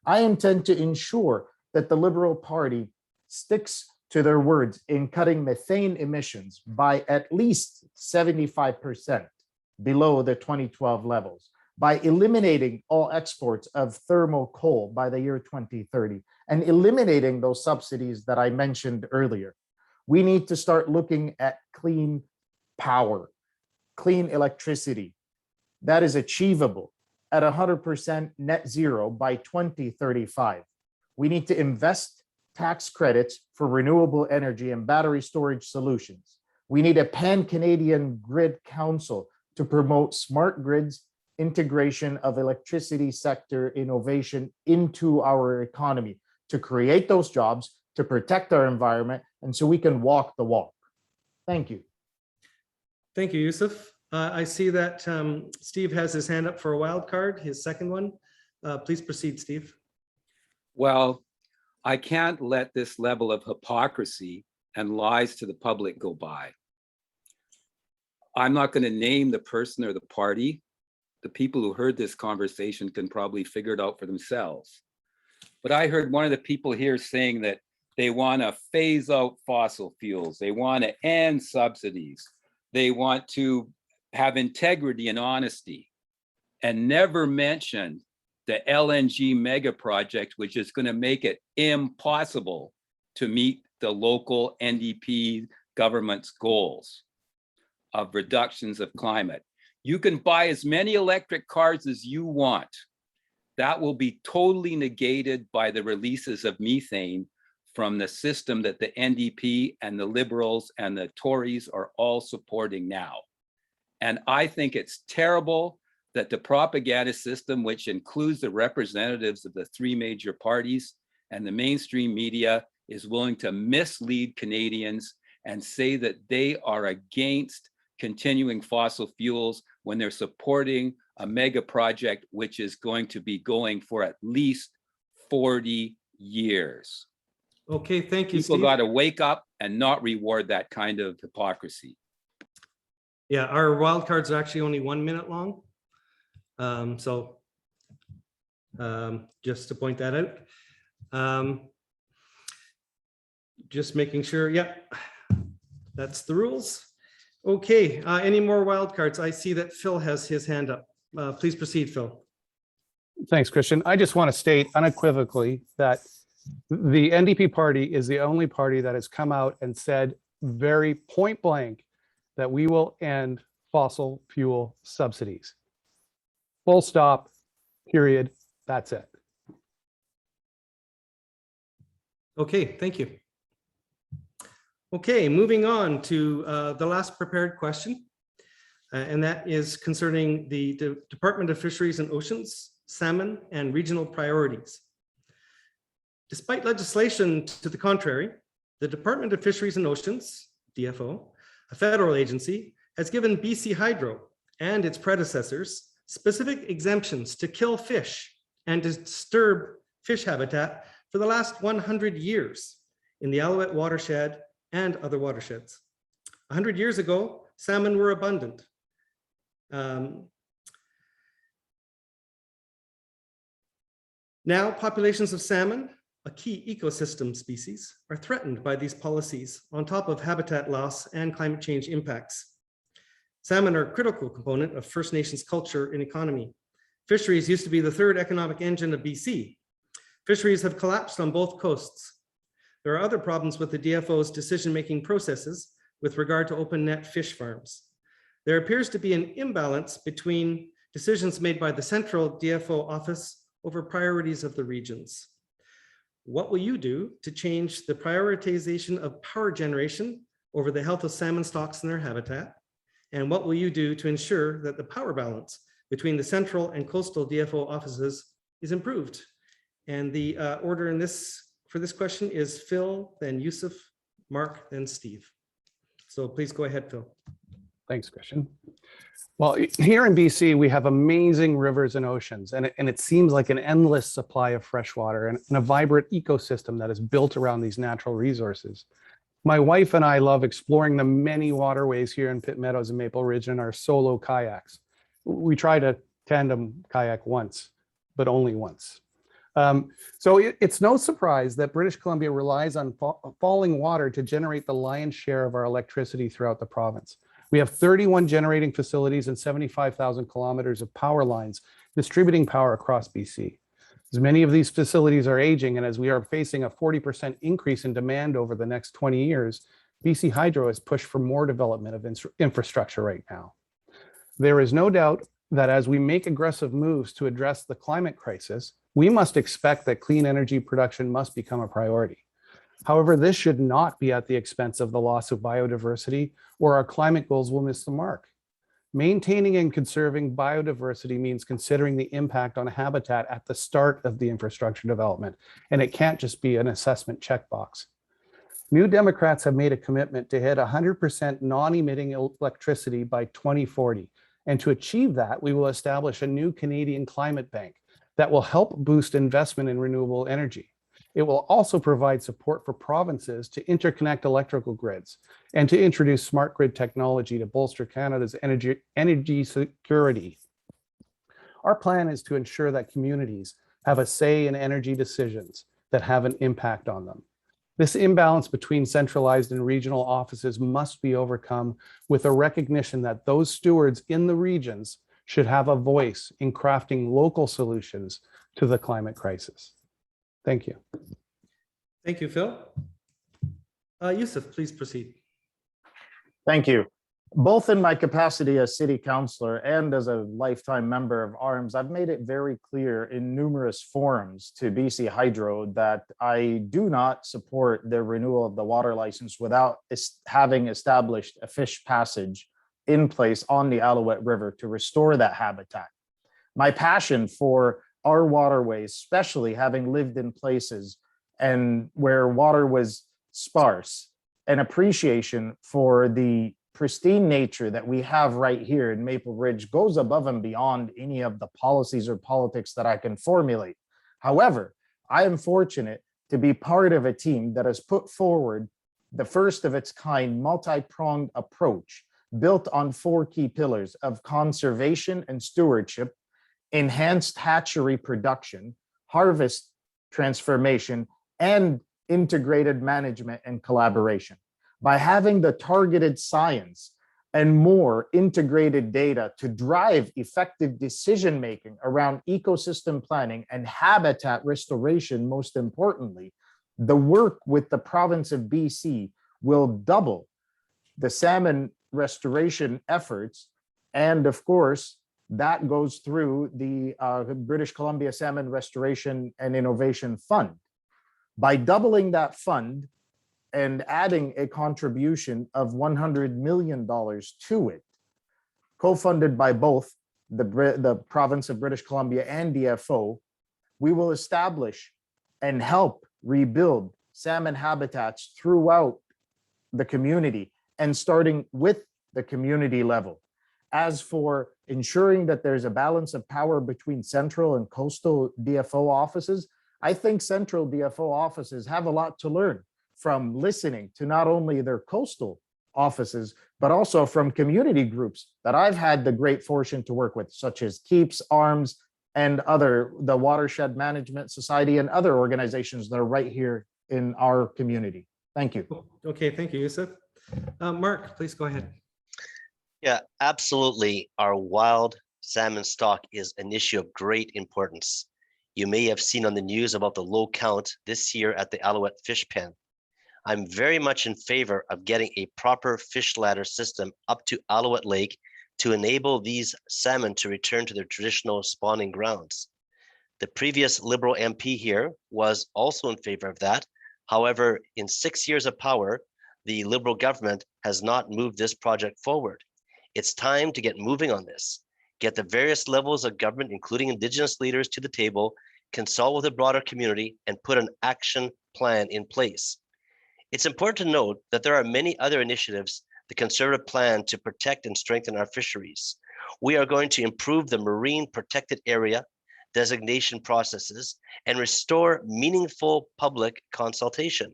I intend to ensure that the Liberal Party sticks to their words in cutting methane emissions by at least 75% below the 2012 levels, by eliminating all exports of thermal coal by the year 2030, and eliminating those subsidies that I mentioned earlier. We need to start looking at clean power, clean electricity that is achievable at 100% net zero by 2035. We need to invest tax credits for renewable energy and battery storage solutions. We need a pan-Canadian grid council to promote smart grids, integration of electricity sector innovation into our economy, to create those jobs, to protect our environment, and so we can walk the walk. Thank you. Thank you, Yusuf. I see that Steve has his hand up for a wild card, his second one. Please proceed, Steve. Well, I can't let this level of hypocrisy and lies to the public go by. I'm not going to name the person or the party. The people who heard this conversation can probably figure it out for themselves. But I heard one of the people here saying that they want to phase out fossil fuels. They want to end subsidies. They want to have integrity and honesty, and never mentioned the LNG mega project, which is going to make it impossible to meet the local NDP government's goals of reductions of climate. You can buy as many electric cars as you want. That will be totally negated by the releases of methane from the system that the NDP and the Liberals and the Tories are all supporting now. And I think it's terrible that the propaganda system, which includes the representatives of the three major parties and the mainstream media, is willing to mislead Canadians and say that they are against continuing fossil fuels when they're supporting a mega project which is going to be going for at least 40 years. Okay, thank you, People Steve. got to wake up and not reward that kind of hypocrisy. Yeah, our wild cards are actually only 1 minute long. Just to point that out. Just making sure, yeah, that's the rules. Okay, any more wild cards? I see that Phil has his hand up. Please proceed, Phil. Thanks, Christian. I just want to state unequivocally that the NDP party is the only party that has come out and said very point blank that we will end fossil fuel subsidies. Full stop, period. That's it. Okay, thank you. Okay, moving on to the last prepared question, and that is concerning the Department of Fisheries and Oceans, salmon, and regional priorities. Despite legislation to the contrary, the Department of Fisheries and Oceans, DFO, a federal agency, has given BC Hydro and its predecessors specific exemptions to kill fish and disturb fish habitat for the last 100 years in the Alouette watershed and other watersheds. 100 years ago, salmon were abundant. Now, populations of salmon, a key ecosystem species, are threatened by these policies on top of habitat loss and climate change impacts. Salmon are a critical component of First Nations culture and economy. Fisheries used to be the third economic engine of BC. Fisheries have collapsed on both coasts. There are other problems with the DFO's decision-making processes with regard to open net fish farms. There appears to be an imbalance between decisions made by the central DFO office over priorities of the regions. What will you do to change the prioritization of power generation over the health of salmon stocks and their habitat? And what will you do to ensure that the power balance between the central and coastal DFO offices is improved? And the order in this for this question is Phil, then Yusuf, Mark, then Steve. So please go ahead, Phil. Thanks, Christian. Well, here in BC, we have amazing rivers and oceans, and it seems like an endless supply of fresh water and a vibrant ecosystem that is built around these natural resources. My wife and I love exploring the many waterways here in Pitt, Meadows, and Maple Ridge in our solo kayaks. We tried a tandem kayak once, but only once. So it's no surprise that British Columbia relies on falling water to generate the lion's share of our electricity throughout the province. We have 31 generating facilities and 75,000 kilometers of power lines distributing power across BC. As many of these facilities are aging, and as we are facing a 40% increase in demand over the next 20 years, BC Hydro has pushed for more development of infrastructure right now. There is no doubt that as we make aggressive moves to address the climate crisis, we must expect that clean energy production must become a priority. However, this should not be at the expense of the loss of biodiversity, or our climate goals will miss the mark. Maintaining and conserving biodiversity means considering the impact on habitat at the start of the infrastructure development, and it can't just be an assessment checkbox. New Democrats have made a commitment to hit 100% non-emitting electricity by 2040. And to achieve that, we will establish a new Canadian climate bank that will help boost investment in renewable energy. It will also provide support for provinces to interconnect electrical grids and to introduce smart grid technology to bolster Canada's energy security. Our plan is to ensure that communities have a say in energy decisions that have an impact on them. This imbalance between centralized and regional offices must be overcome with a recognition that those stewards in the regions should have a voice in crafting local solutions to the climate crisis. Thank you. Thank you, Phil. Yusuf, please proceed. Thank you. Both in my capacity as city councillor and as a lifetime member of ARMS, I've made it very clear in numerous forums to BC Hydro that I do not support the renewal of the water license without having established a fish passage in place on the Alouette River to restore that habitat. My passion for our waterways, especially having lived in places and where water was sparse, an appreciation for the pristine nature that we have right here in Maple Ridge goes above and beyond any of the policies or politics that I can formulate. However, I am fortunate to be part of a team that has put forward the first of its kind multi-pronged approach built on 4 key pillars of conservation and stewardship, enhanced hatchery production, harvest transformation, and integrated management and collaboration. By having the targeted science and more integrated data to drive effective decision-making around ecosystem planning and habitat restoration, most importantly, the work with the province of BC will double the salmon restoration efforts. And of course, that goes through the British Columbia Salmon Restoration and Innovation Fund. By doubling that fund and adding a contribution of $100 million to it, co-funded by both the province of British Columbia and DFO, we will establish and help rebuild salmon habitats throughout the community, and starting with the community level. As for ensuring that there's a balance of power between central and coastal DFO offices, I think central DFO offices have a lot to learn from listening to not only their coastal offices, but also from community groups that I've had the great fortune to work with, such as Keeps, ARMS, and the Watershed Management Society and other organizations that are right here in our community. Thank you. Okay, thank you, Yusuf. Mark, please go ahead. Yeah, absolutely. Our wild salmon stock is an issue of great importance. You may have seen on the news about the low count this year at the Alouette fish pen. I'm very much in favor of getting a proper fish ladder system up to Alouette Lake to enable these salmon to return to their traditional spawning grounds. The previous Liberal MP here was also in favor of that. However, in 6 years of power, the Liberal government has not moved this project forward. It's time to get moving on this. Get the various levels of government, including Indigenous leaders, to the table, consult with the broader community, and put an action plan in place. It's important to note that there are many other initiatives the Conservative plan to protect and strengthen our fisheries. We are going to improve the marine protected area designation processes and restore meaningful public consultation.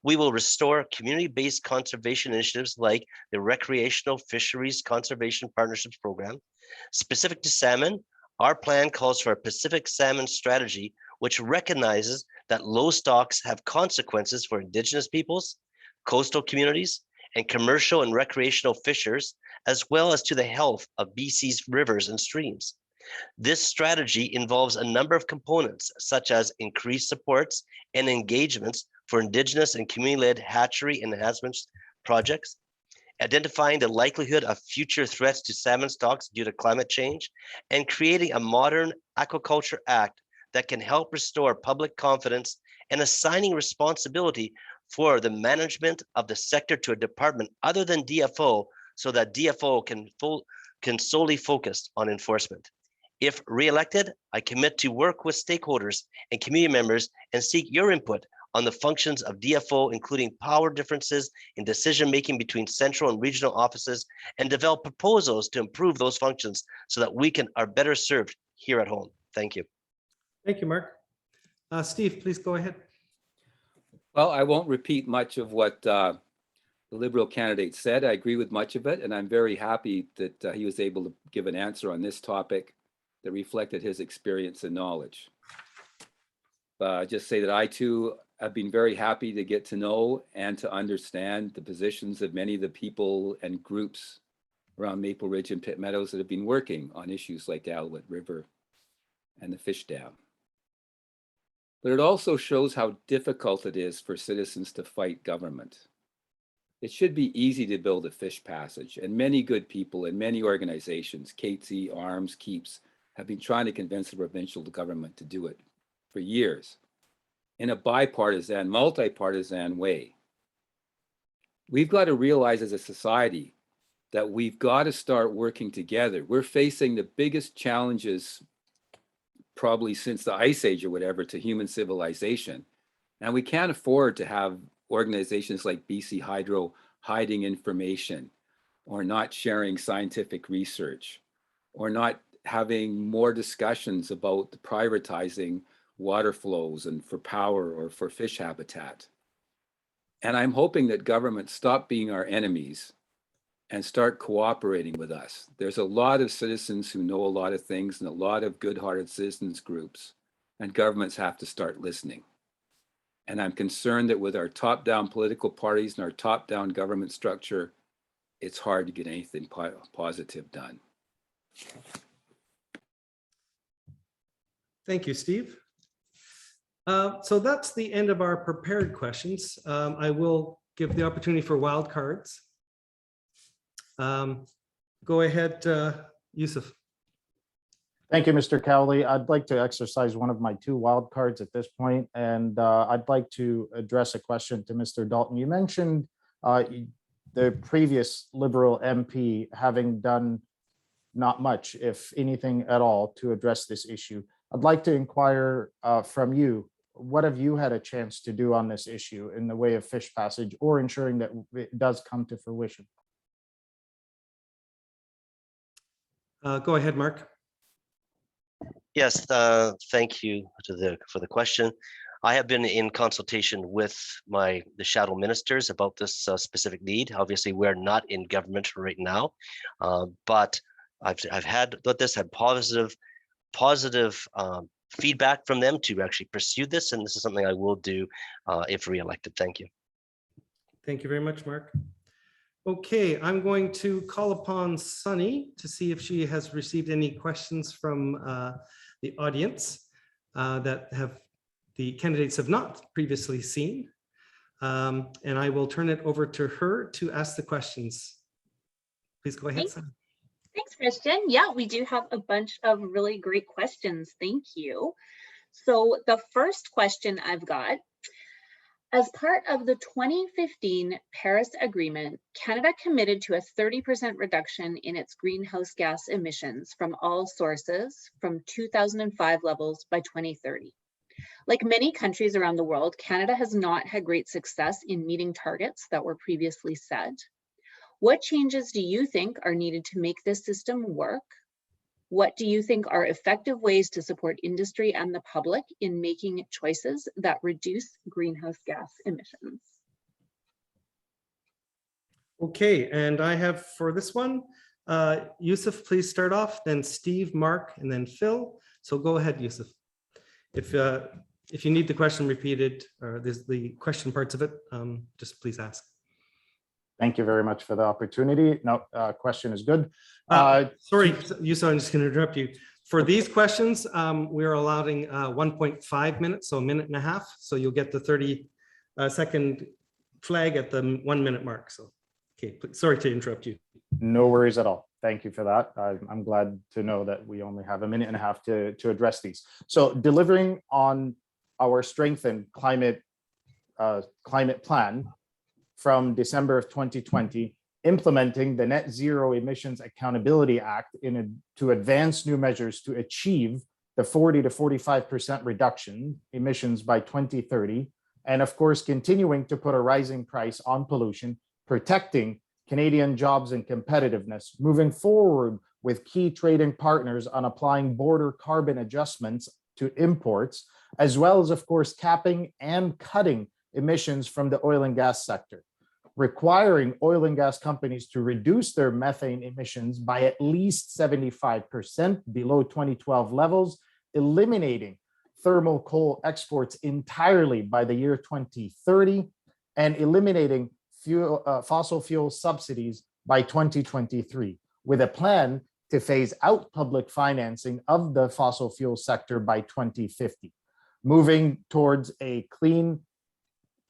We will restore community-based conservation initiatives like the Recreational Fisheries Conservation Partnerships Program. Specific to salmon, our plan calls for a Pacific salmon strategy, which recognizes that low stocks have consequences for Indigenous peoples, coastal communities, and commercial and recreational fishers, as well as to the health of BC's rivers and streams. This strategy involves a number of components, such as increased supports and engagements for Indigenous and community-led hatchery enhancements projects, identifying the likelihood of future threats to salmon stocks due to climate change, and creating a modern aquaculture act that can help restore public confidence, and assigning responsibility for the management of the sector to a department other than DFO, so that DFO can solely focus on enforcement. If re-elected, I commit to work with stakeholders and community members and seek your input on the functions of DFO, including power differences in decision-making between central and regional offices, and develop proposals to improve those functions so that we are better served here at home. Thank you. Thank you, Mark. Steve, please go ahead. Well, I won't repeat much of what the Liberal candidate said. I agree with much of it, and I'm very happy that he was able to give an answer on this topic that reflected his experience and knowledge. Just say that I too have been very happy to get to know and to understand the positions of many of the people and groups around Maple Ridge and Pitt Meadows that have been working on issues like the Alouette River and the fish dam. But it also shows how difficult it is for citizens to fight government. It should be easy to build a fish passage, and many good people and many organizations, Catesy, Arms, Keeps, have been trying to convince the provincial government to do it for years in a bipartisan, multi-partisan way. We've got to realize as a society that we've got to start working together. We're facing the biggest challenges probably since the Ice Age or whatever to human civilization. And we can't afford to have organizations like BC Hydro hiding information or not sharing scientific research or not having more discussions about privatizing water flows and for power or for fish habitat. And I'm hoping that governments stop being our enemies and start cooperating with us. There's a lot of citizens who know a lot of things and a lot of good-hearted citizens groups, and governments have to start listening. And I'm concerned that with our top-down political parties and our top-down government structure, it's hard to get anything positive done. Thank you, Steve. So that's the end of our prepared questions. I will give the opportunity for wildcards. Go ahead, Yusuf. Thank you, Mr. Cowley. I'd like to exercise one of my two wildcards at this point, and I'd like to address a question to Mr. Dalton. You mentioned the previous Liberal MP having done not much, if anything at all, to address this issue. I'd like to inquire from you, what have you had a chance to do on this issue in the way of fish passage or ensuring that it does come to fruition? Go ahead, Mark. Yes, thank you for the question. I have been in consultation with the shadow ministers about this specific need. Obviously, we're not in government right now, but I've had positive feedback from them to actually pursue this, and this is something I will do if re-elected. Thank you. Thank you very much, Mark. Okay, I'm going to call upon Sunny to see if she has received any questions from the audience that the candidates have not previously seen. And I will turn it over to her to ask the questions. Please go ahead, Sunny. Thanks, Christian. Yeah, we do have a bunch of really great questions. Thank you. So the first question I've got, as part of the 2015 Paris Agreement, Canada committed to a 30% reduction in its greenhouse gas emissions from all sources from 2005 levels by 2030. Like many countries around the world, Canada has not had great success in meeting targets that were previously set. What changes do you think are needed to make this system work? What do you think are effective ways to support industry and the public in making choices that reduce greenhouse gas emissions? Okay, and I have for this one, Yusuf, please start off, then Steve, Mark, and then Phil. So go ahead, Yusuf. If you need the question repeated, or there's the question parts of it, just please ask. Thank you very much for the opportunity. No, question is good. Sorry, Yusuf, I'm just going to interrupt you. For these questions, we're allowing 1.5 minutes, so a minute and a half. So you'll get the 30-second flag at the 1 minute mark. So, okay, sorry to interrupt you. No worries at all. Thank you for that. I'm glad to know that we only have a minute and a half to address these. So delivering on our strengthened climate plan from December of 2020, implementing the Net Zero Emissions Accountability Act to advance new measures to achieve the 40 to 45% reduction emissions by 2030, and of course, continuing to put a rising price on pollution, protecting Canadian jobs and competitiveness, moving forward with key trading partners on applying border carbon adjustments to imports, as well as, of course, capping and cutting emissions from the oil and gas sector, requiring oil and gas companies to reduce their methane emissions by at least 75% below 2012 levels, eliminating thermal coal exports entirely by the year 2030, and eliminating fossil fuel subsidies by 2023, with a plan to phase out public financing of the fossil fuel sector by 2050, moving towards a clean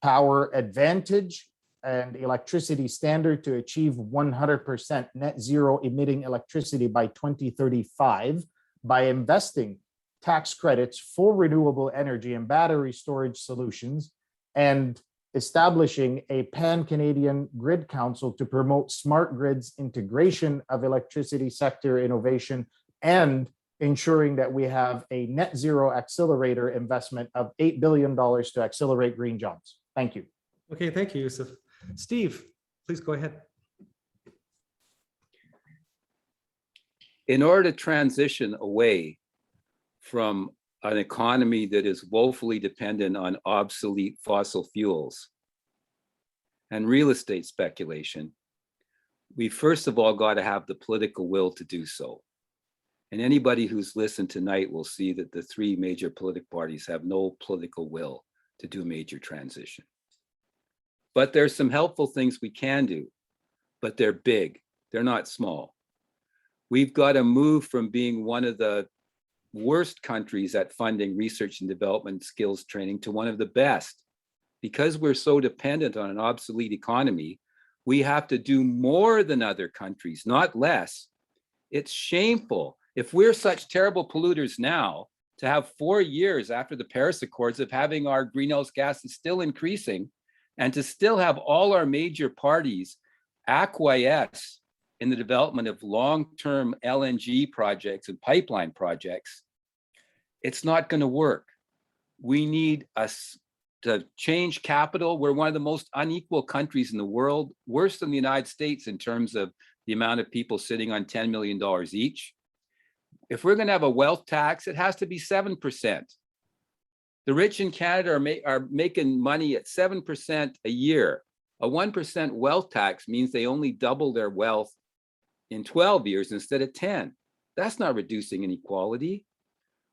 power advantage and electricity standard to achieve 100% net zero emitting electricity by 2035 by investing tax credits for renewable energy and battery storage solutions, and establishing a pan-Canadian grid council to promote smart grids integration of electricity sector innovation, and ensuring that we have a net zero accelerator investment of $8 billion to accelerate green jobs. Thank you. Okay, thank you, Yusuf. Steve, please go ahead. In order to transition away from an economy that is woefully dependent on obsolete fossil fuels and real estate speculation, we first of all got to have the political will to do so. And anybody who's listened tonight will see that the three major political parties have no political will to do major transition. But there's some helpful things we can do, but they're big, they're not small. We've got to move from being one of the worst countries at funding research and development skills training to one of the best. Because we're so dependent on an obsolete economy, we have to do more than other countries, not less. It's shameful. If we're such terrible polluters now, to have 4 years after the Paris Accords of having our greenhouse gases still increasing, and to still have all our major parties acquiesce in the development of long-term LNG projects and pipeline projects, it's not going to work. We need us to change capital. We're one of the most unequal countries in the world, worse than the United States in terms of the amount of people sitting on $10 million each. If we're going to have a wealth tax, it has to be 7%. The rich in Canada are making money at 7% a year. A 1% wealth tax means they only double their wealth in 12 years instead of 10. That's not reducing inequality.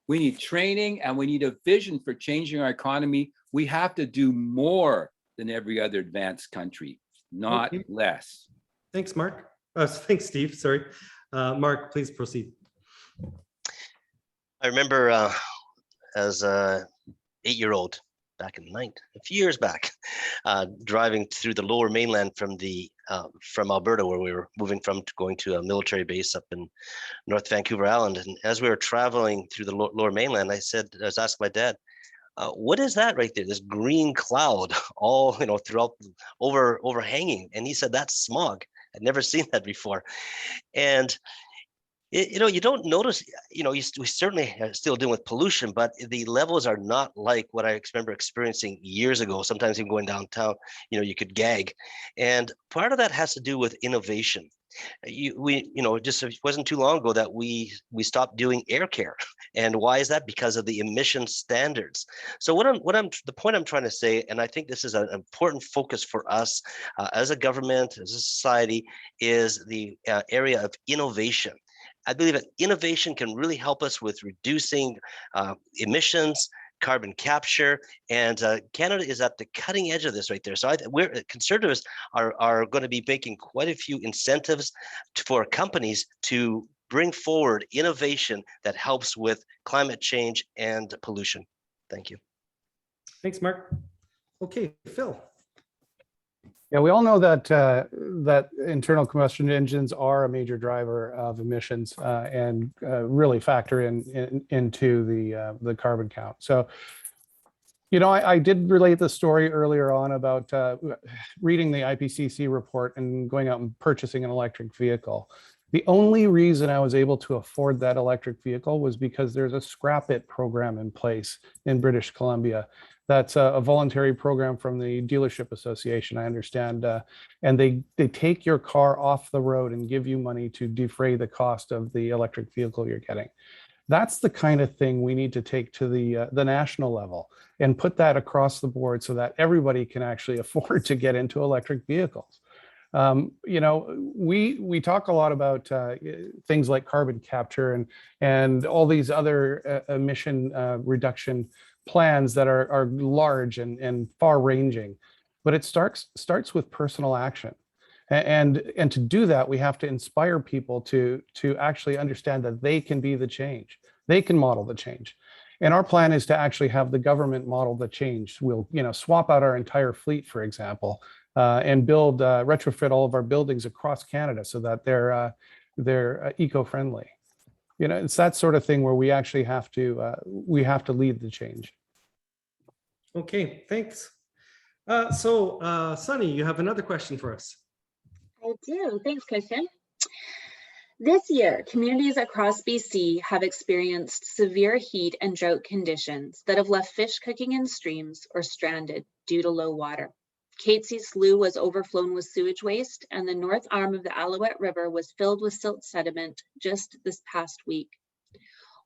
We need training and we need a vision for changing our economy. We have to do more than every other advanced country, not less. Thanks, Mark. Thanks, Steve. Sorry. Mark, please proceed. I remember as a 8-year-old back in a few years back, driving through the Lower Mainland from Alberta, where we were moving from, going to a military base up in North Vancouver Island. And as we were traveling through the Lower Mainland, I was asking my dad, what is that right there? This green cloud, all throughout, overhanging. And he said, that's smog. I'd never seen that before. And You don't notice, we certainly are still dealing with pollution, but the levels are not like what I remember experiencing years ago. Sometimes even going downtown, you could gag. And part of that has to do with innovation. Just it wasn't too long ago that we stopped doing air care. And why is that? Because of the emission standards. So the point I'm trying to say, and I think this is an important focus for us as a government, as a society, is the area of innovation. I believe that innovation can really help us with reducing emissions, carbon capture, and Canada is at the cutting edge of this right there. So Conservatives are going to be making quite a few incentives for companies to bring forward innovation that helps with climate change and pollution. Thank you. Thanks, Mark. Okay, Phil. Yeah, we all know that that internal combustion engines are a major driver of emissions and really factor into the carbon count. So, I did relate the story earlier on about reading the IPCC report and going out and purchasing an electric vehicle. The only reason I was able to afford that electric vehicle was because there's a Scrap It program in place in British Columbia. That's a voluntary program from the Dealership Association, I understand. And they take your car off the road and give you money to defray the cost of the electric vehicle you're getting. That's the kind of thing we need to take to the national level and put that across the board so that everybody can actually afford to get into electric vehicles. We talk a lot about things like carbon capture and all these other emission reduction plans that are large and far-ranging, but it starts with personal action. And to do that, we have to inspire people to actually understand that they can be the change. They can model the change. And our plan is to actually have the government model the change. We'll, swap out our entire fleet, for example, and retrofit all of our buildings across Canada so that they're eco-friendly. It's that sort of thing where we actually have to lead the change. Okay, thanks. Sunny, you have another question for us. I do. Thanks, Christian. This year, communities across BC have experienced severe heat and drought conditions that have left fish cooking in streams or stranded due to low water. Catesy Slough was overflown with sewage waste, and the north arm of the Alouette River was filled with silt sediment just this past week.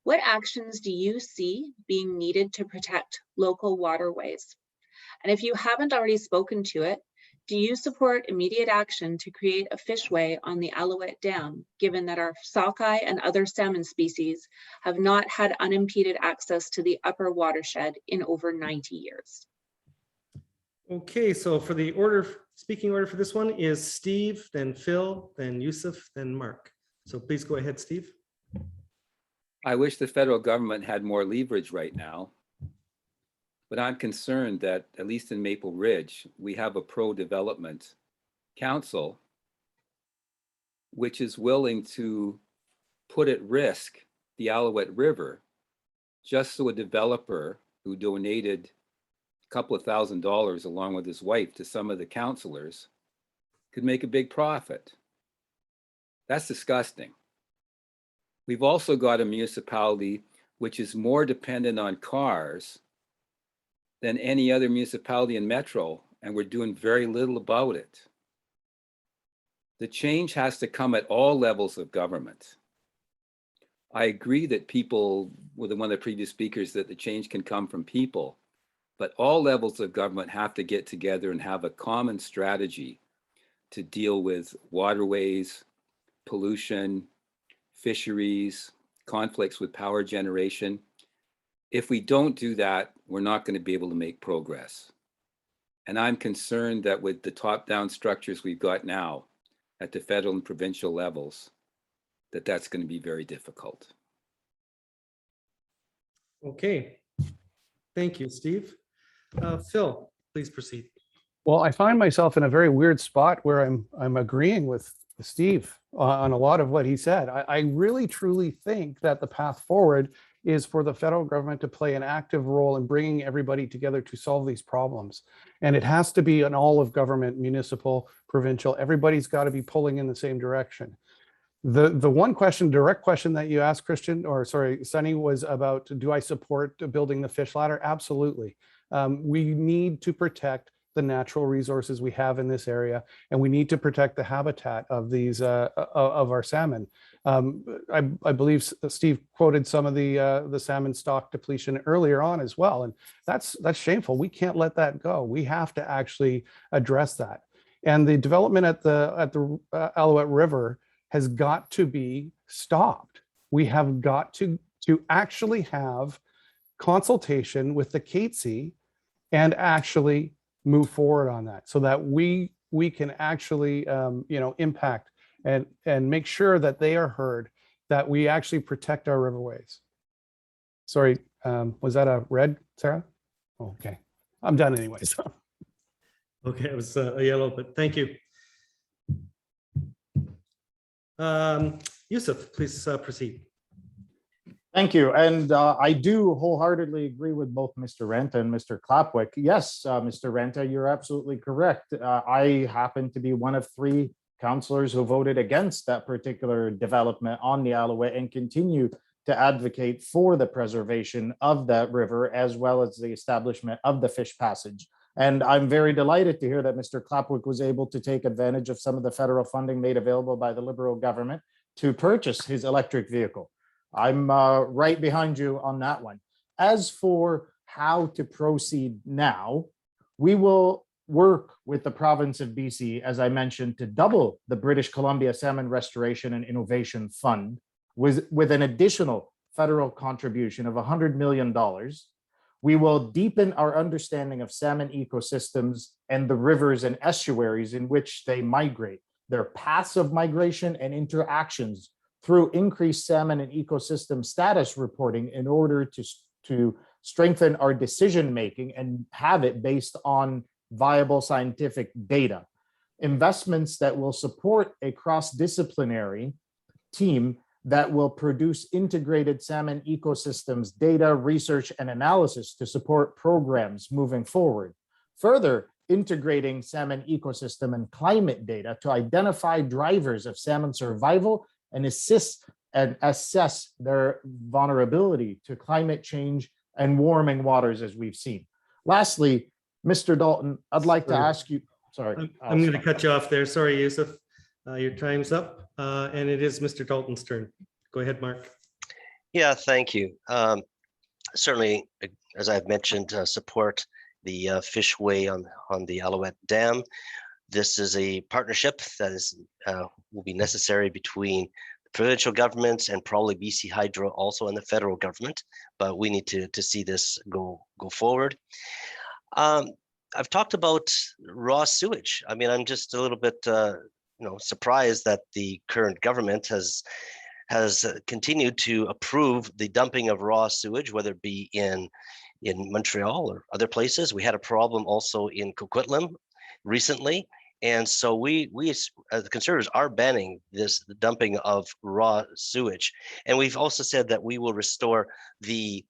What actions do you see being needed to protect local waterways? And if you haven't already spoken to it, do you support immediate action to create a fishway on the Alouette Dam, given that our sockeye and other salmon species have not had unimpeded access to the upper watershed in over 90 years? Okay, so for the speaking order for this one is Steve, then Phil, then Yusuf, then Mark. So please go ahead, Steve. I wish the federal government had more leverage right now, but I'm concerned that, at least in Maple Ridge, we have a pro-development council which is willing to put at risk the Alouette River just so a developer who donated a couple of $1,000s along with his wife to some of the councilors could make a big profit. That's disgusting. We've also got a municipality which is more dependent on cars than any other municipality in Metro, and we're doing very little about it. The change has to come at all levels of government. I agree that people, with one of the previous speakers, that the change can come from people, but all levels of government have to get together and have a common strategy to deal with waterways, pollution, fisheries, conflicts with power generation. If we don't do that, we're not going to be able to make progress. And I'm concerned that with the top-down structures we've got now at the federal and provincial levels, that's going to be very difficult. Okay, thank you, Steve. Phil, please proceed. Well, I find myself in a very weird spot where I'm agreeing with Steve on a lot of what he said. I really truly think that the path forward is for the federal government to play an active role in bringing everybody together to solve these problems. And it has to be an all of government, municipal, provincial, everybody's got to be pulling in the same direction. The one question, direct question that you asked, Christian, or sorry, Sunny, was about, do I support building the fish ladder? Absolutely. We need to protect the natural resources we have in this area, and we need to protect the habitat of these of our salmon. I believe Steve quoted some of the salmon stock depletion earlier on as well, and that's shameful. We can't let that go. We have to actually address that. And the development at the Alouette River has got to be stopped. We have got to actually have consultation with the Katesy and actually move forward on that, so that we can actually impact and make sure that they are heard, that we actually protect our riverways. Sorry, was that a red, Sarah? Oh, okay, I'm done anyways. Okay, it was a yellow, but thank you. Yusuf, please proceed. Thank you. And I do wholeheartedly agree with both Mr. Renta and Mr. Clapwick. Yes, Mr. Renta, you're absolutely correct. I happen to be one of 3 councillors who voted against that particular development on the Alouette and continue to advocate for the preservation of that river, as well as the establishment of the fish passage. And I'm very delighted to hear that Mr. Clapwick was able to take advantage of some of the federal funding made available by the Liberal government to purchase his electric vehicle. I'm right behind you on that one. As for how to proceed now, we will work with the province of BC, as I mentioned, to double the British Columbia Salmon Restoration and Innovation Fund with an additional federal contribution of $100 million. We will deepen our understanding of salmon ecosystems and the rivers and estuaries in which they migrate, their paths of migration and interactions, through increased salmon and ecosystem status reporting, in order to strengthen our decision-making and have it based on viable scientific data. Investments that will support a cross-disciplinary team that will produce integrated salmon ecosystems data, research, and analysis to support programs moving forward. Further, integrating salmon ecosystem and climate data to identify drivers of salmon survival and assist and assess their vulnerability to climate change and warming waters, as we've seen. Lastly, Mr. Dalton, I'd like to ask you, sorry. I'm going to cut you off there. Sorry, Yusuf. Your time's up, and it is Mr. Dalton's turn. Go ahead, Mark. Yeah, thank you. Certainly, as I've mentioned, support the fishway on the Alouette Dam. This is a partnership that is will be necessary between the provincial governments and probably BC Hydro also and the federal government, but we need to see this go forward. I've talked about raw sewage. I mean, I'm just a little bit surprised that the current government has continued to approve the dumping of raw sewage, whether it be in Montreal or other places. We had a problem also in Coquitlam recently. And so we as the Conservatives are banning the dumping of raw sewage. And we've also said that we will restore the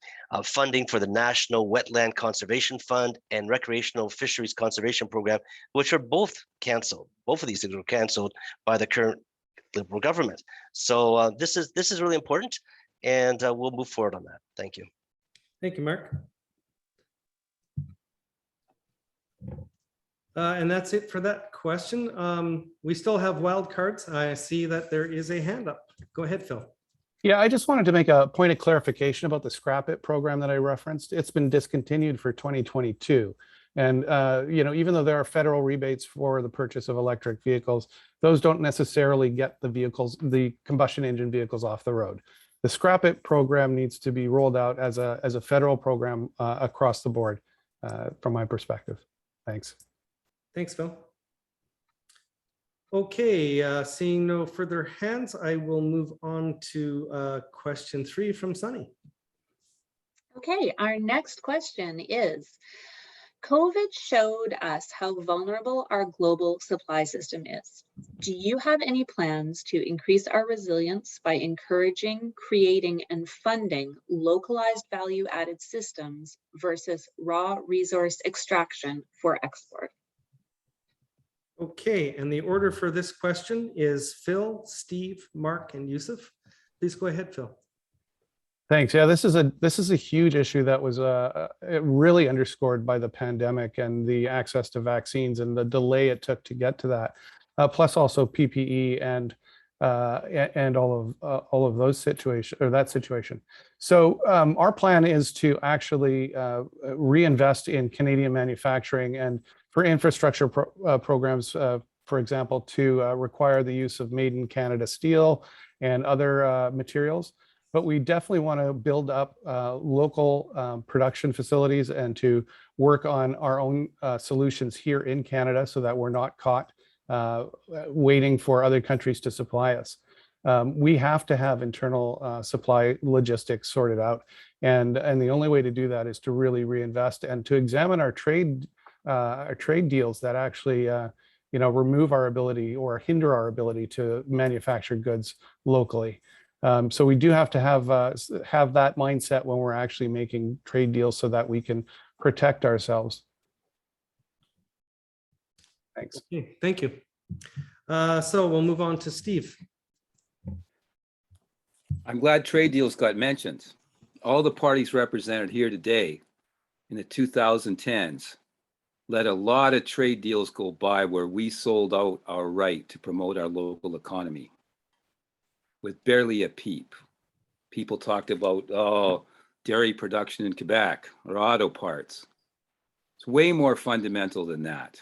funding for the National Wetland Conservation Fund and Recreational Fisheries Conservation Program, which are both canceled. Both of these things were canceled by the current Liberal government. So this is really important, and we'll move forward on that. Thank you. Thank you, Mark. And that's it for that question. We still have wild cards. I see that there is a hand up. Go ahead, Phil. Yeah, I just wanted to make a point of clarification about the Scrap It program that I referenced. It's been discontinued for 2022. And, even though there are federal rebates for the purchase of electric vehicles, those don't necessarily get the combustion engine vehicles off the road. The Scrap It program needs to be rolled out as a federal program across the board, from my perspective. Thanks. Thanks, Phil. Okay, seeing no further hands, I will move on to question 3 from Sunny. Okay, our next question is, COVID showed us how vulnerable our global supply system is. Do you have any plans to increase our resilience by encouraging, creating, and funding localized value-added systems versus raw resource extraction for export? Okay, and the order for this question is Phil, Steve, Mark, and Yusuf. Please go ahead, Phil. Thanks. Yeah, this is a huge issue that was really underscored by the pandemic and the access to vaccines and the delay it took to get to that, plus also PPE and all of those situations or that situation. So our plan is to actually reinvest in Canadian manufacturing and for infrastructure programs, for example, to require the use of made in Canada steel and other materials. But we definitely want to build up local production facilities and to work on our own solutions here in Canada so that we're not caught waiting for other countries to supply us. We have to have internal supply logistics sorted out. And the only way to do that is to really reinvest and to examine our trade deals that actually remove our ability or hinder our ability to manufacture goods locally. So we do have to have that mindset when we're actually making trade deals so that we can protect ourselves. Thanks. Okay, thank you. So we'll move on to Steve. I'm glad trade deals got mentioned. All the parties represented here today in the 2010s let a lot of trade deals go by where we sold out our right to promote our local economy with barely a peep. People talked about, dairy production in Quebec or auto parts. It's way more fundamental than that.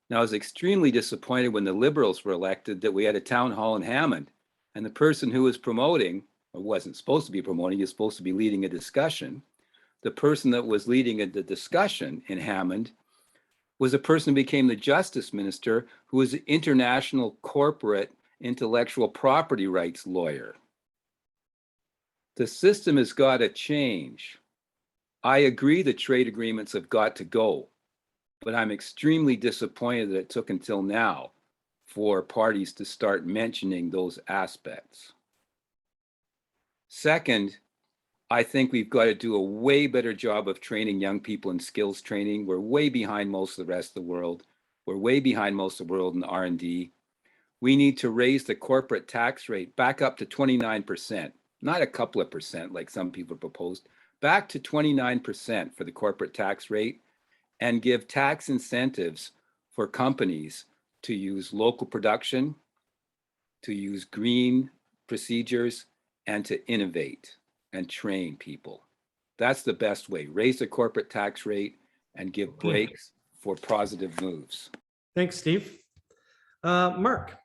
Now, I was extremely disappointed when the Liberals were elected that we had a town hall in Hammond and the person who was promoting, or wasn't supposed to be promoting, he was supposed to be leading a discussion. The person that was leading the discussion in Hammond was a person who became the Justice Minister who was an international corporate intellectual property rights lawyer. The system has got to change. I agree that trade agreements have got to go, but I'm extremely disappointed that it took until now for parties to start mentioning those aspects. Second, I think we've got to do a way better job of training young people in skills training. We're way behind most of the rest of the world. We're way behind most of the world in R&D. We need to raise the corporate tax rate back up to 29%, not a couple of percent like some people proposed, back to 29% for the corporate tax rate, and give tax incentives for companies to use local production, to use green procedures, and to innovate and train people. That's the best way. Raise the corporate tax rate and give breaks for positive moves. Thanks, Steve. Mark.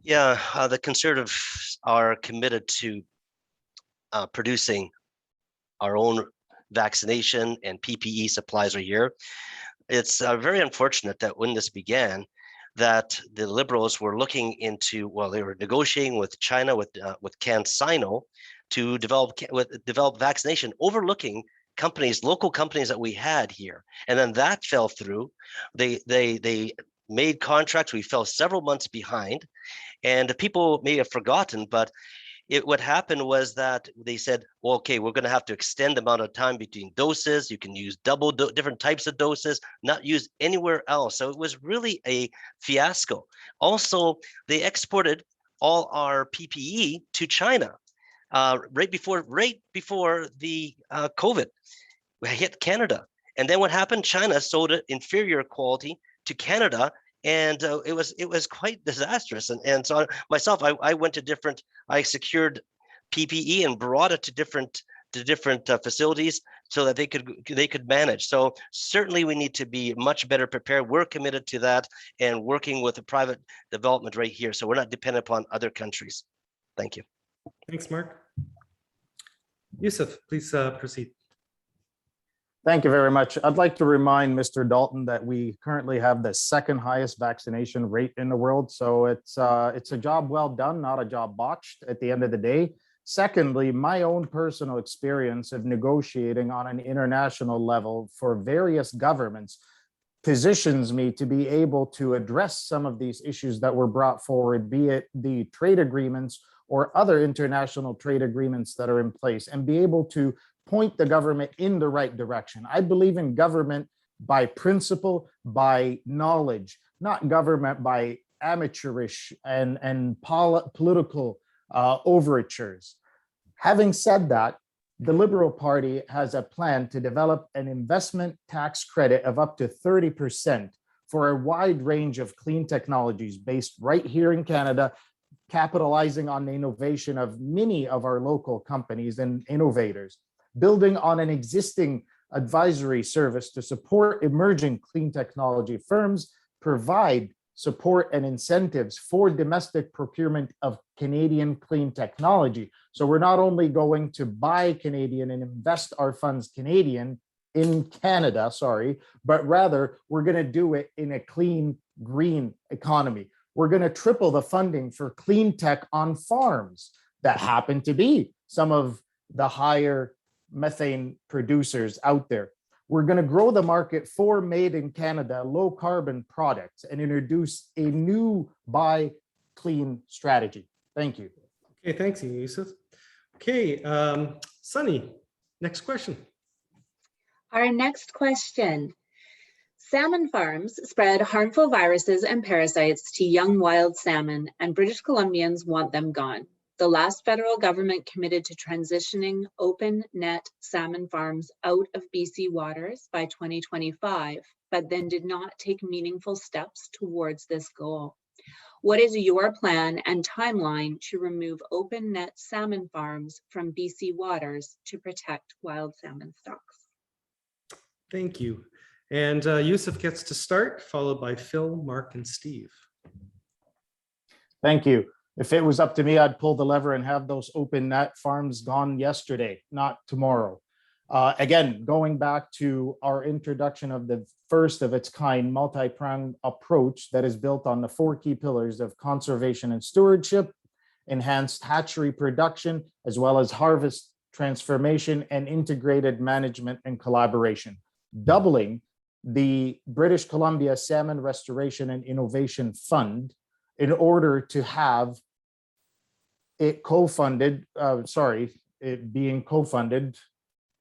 Yeah, the Conservatives are committed to producing our own vaccination and PPE supplies are here. It's very unfortunate that when this began, that the Liberals were looking into, well, they were negotiating with China, with CanSino, to develop vaccination, overlooking companies, local companies that we had here, and then that fell through. They made contracts. We fell several months behind, and people may have forgotten, but what happened was that they said, well, okay, we're going to have to extend the amount of time between doses. You can use different types of doses, not used anywhere else. So it was really a fiasco. Also, they exported all our PPE to China right before the COVID hit Canada. And then what happened? China sold it inferior quality to Canada. And it was quite disastrous. And so myself, I went to I secured PPE and brought it to different facilities so that they could manage. So certainly we need to be much better prepared. We're committed to that and working with the private development right here. So we're not dependent upon other countries. Thank you. Thanks, Mark. Yusuf, please proceed. Thank you very much. I'd like to remind Mr. Dalton that we currently have the second highest vaccination rate in the world. So it's a job well done, not a job botched at the end of the day. Secondly, my own personal experience of negotiating on an international level for various governments positions me to be able to address some of these issues that were brought forward, be it the trade agreements or other international trade agreements that are in place, and be able to point the government in the right direction. I believe in government by principle, by knowledge, not government by amateurish and political overtures. Having said that, the Liberal Party has a plan to develop an investment tax credit of up to 30% for a wide range of clean technologies based right here in Canada, capitalizing on the innovation of many of our local companies and innovators, building on an existing advisory service to support emerging clean technology firms, provide support and incentives for domestic procurement of Canadian clean technology. So we're not only going to buy Canadian and invest our funds Canadian in Canada, but rather we're going to do it in a clean, green economy. We're going to triple the funding for clean tech on farms that happen to be some of the higher methane producers out there. We're going to grow the market for made in Canada low carbon products and introduce a new buy clean strategy. Thank you. Okay, thanks, Yusuf. Okay, Sunny, next question. Our next question. Salmon farms spread harmful viruses and parasites to young wild salmon, and British Columbians want them gone. The last federal government committed to transitioning open net salmon farms out of BC waters by 2025, but then did not take meaningful steps towards this goal. What is your plan and timeline to remove open net salmon farms from BC waters to protect wild salmon stocks? Thank you. And Yusuf gets to start, followed by Phil, Mark, and Steve. Thank you. If it was up to me, I'd pull the lever and have those open net farms gone yesterday, not tomorrow. Again, going back to our introduction of the first of its kind multi-pronged approach that is built on the 4 key pillars of conservation and stewardship, enhanced hatchery production, as well as harvest transformation and integrated management and collaboration, doubling the British Columbia Salmon Restoration and Innovation Fund in order to have it it being co-funded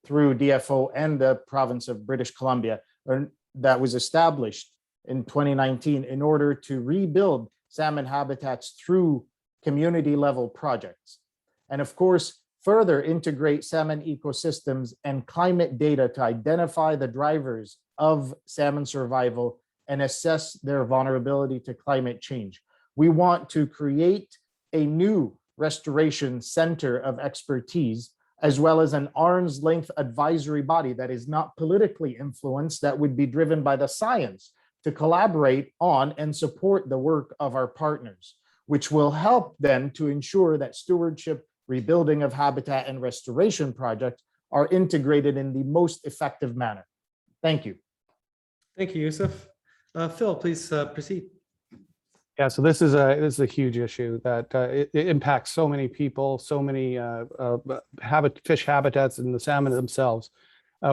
through DFO and the province of British Columbia, that was established in 2019 in order to rebuild salmon habitats through community level projects. And of course, further integrate salmon ecosystems and climate data to identify the drivers of salmon survival and assess their vulnerability to climate change. We want to create a new restoration center of expertise, as well as an arm's length advisory body that is not politically influenced, that would be driven by the science to collaborate on and support the work of our partners, which will help then to ensure that stewardship, rebuilding of habitat, and restoration projects are integrated in the most effective manner. Thank you. Thank you, Yusuf. Phil, please proceed. Yeah, so this is a huge issue that it impacts so many people, so many fish habitats and the salmon themselves.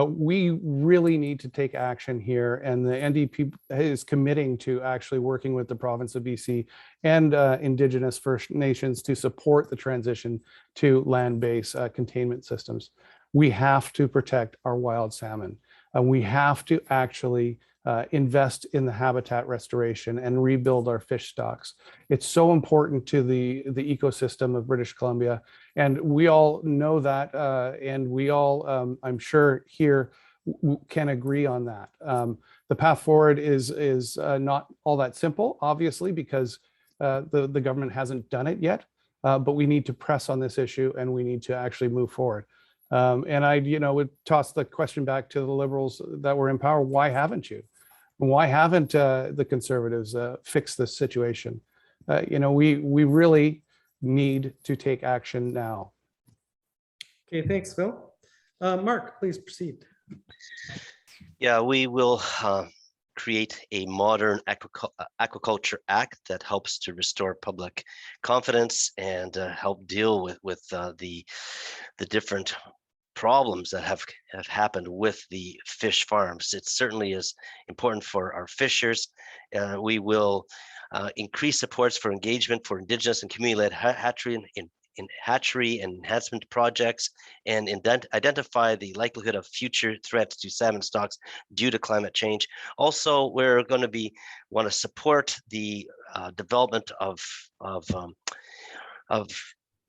We really need to take action here, and the NDP is committing to actually working with the province of BC and Indigenous First Nations to support the transition to land-based containment systems. We have to protect our wild salmon, and we have to actually invest in the habitat restoration and rebuild our fish stocks. It's so important to the ecosystem of British Columbia, and we all know that, and we all, I'm sure here, can agree on that. The path forward is not all that simple, obviously, because the government hasn't done it yet, but we need to press on this issue, and we need to actually move forward. And I, would toss the question back to the Liberals that were in power. Why haven't you? Why haven't the Conservatives fixed this situation? We really need to take action now. Okay, thanks, Phil. Mark, please proceed. Yeah, we will create a modern aquaculture act that helps to restore public confidence and help deal with the different problems that have happened with the fish farms. It certainly is important for our fishers. We will increase supports for engagement for Indigenous and community-led hatchery in in hatchery and enhancement projects, and identify the likelihood of future threats to salmon stocks due to climate change. Also, we're going to want to support the development of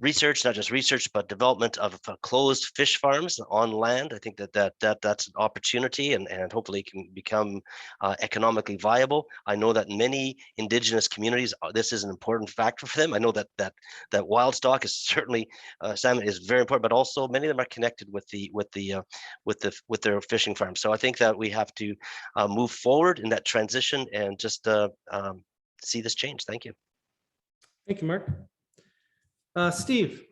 research, not just research, but development of closed fish farms on land. I think that's an opportunity, and hopefully can become economically viable. I know that many Indigenous communities, this is an important factor for them. I know that wild stock is certainly salmon is very important, but also many of them are connected with their fishing farms. So I think that we have to move forward in that transition and just see this change. Thank you. Thank you, Mark. Steve.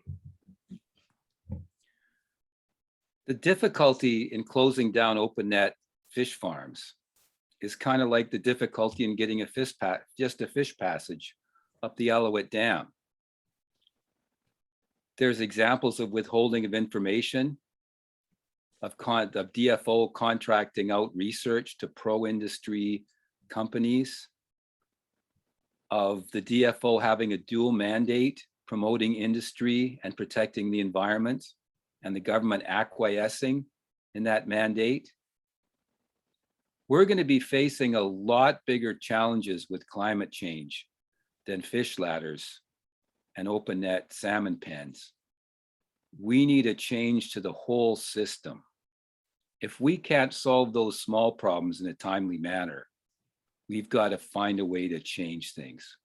The difficulty in closing down open net fish farms is kind of like the difficulty in getting a fish passage up the Alouette Dam. There's examples of withholding of information, of DFO contracting out research to pro-industry companies, of the DFO having a dual mandate, promoting industry and protecting the environment, and the government acquiescing in that mandate. We're going to be facing a lot bigger challenges with climate change than fish ladders and open net salmon pens. We need a change to the whole system. If we can't solve those small problems in a timely manner, we've got to find a way to change things.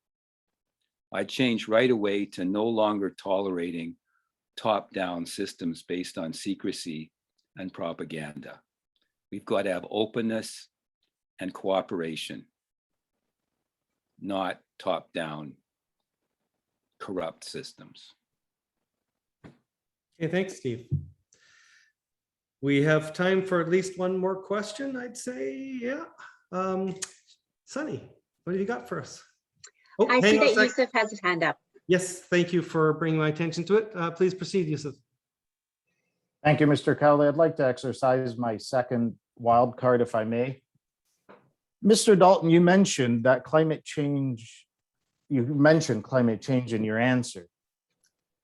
I changed right away to no longer tolerating top-down systems based on secrecy and propaganda. We've got to have openness and cooperation, not top-down corrupt systems. Okay, thanks, Steve. We have time for at least one more question, I'd say. Yeah. Sunny, what have you got for us? Oh, I hang see on a that sec. Yusuf has his hand up. Yes, thank you for bringing my attention to it. Please proceed, Yusuf. Thank you, Mr. Cowley. I'd like to exercise my second wild card, if I may. Mr. Dalton, you mentioned climate change in your answer.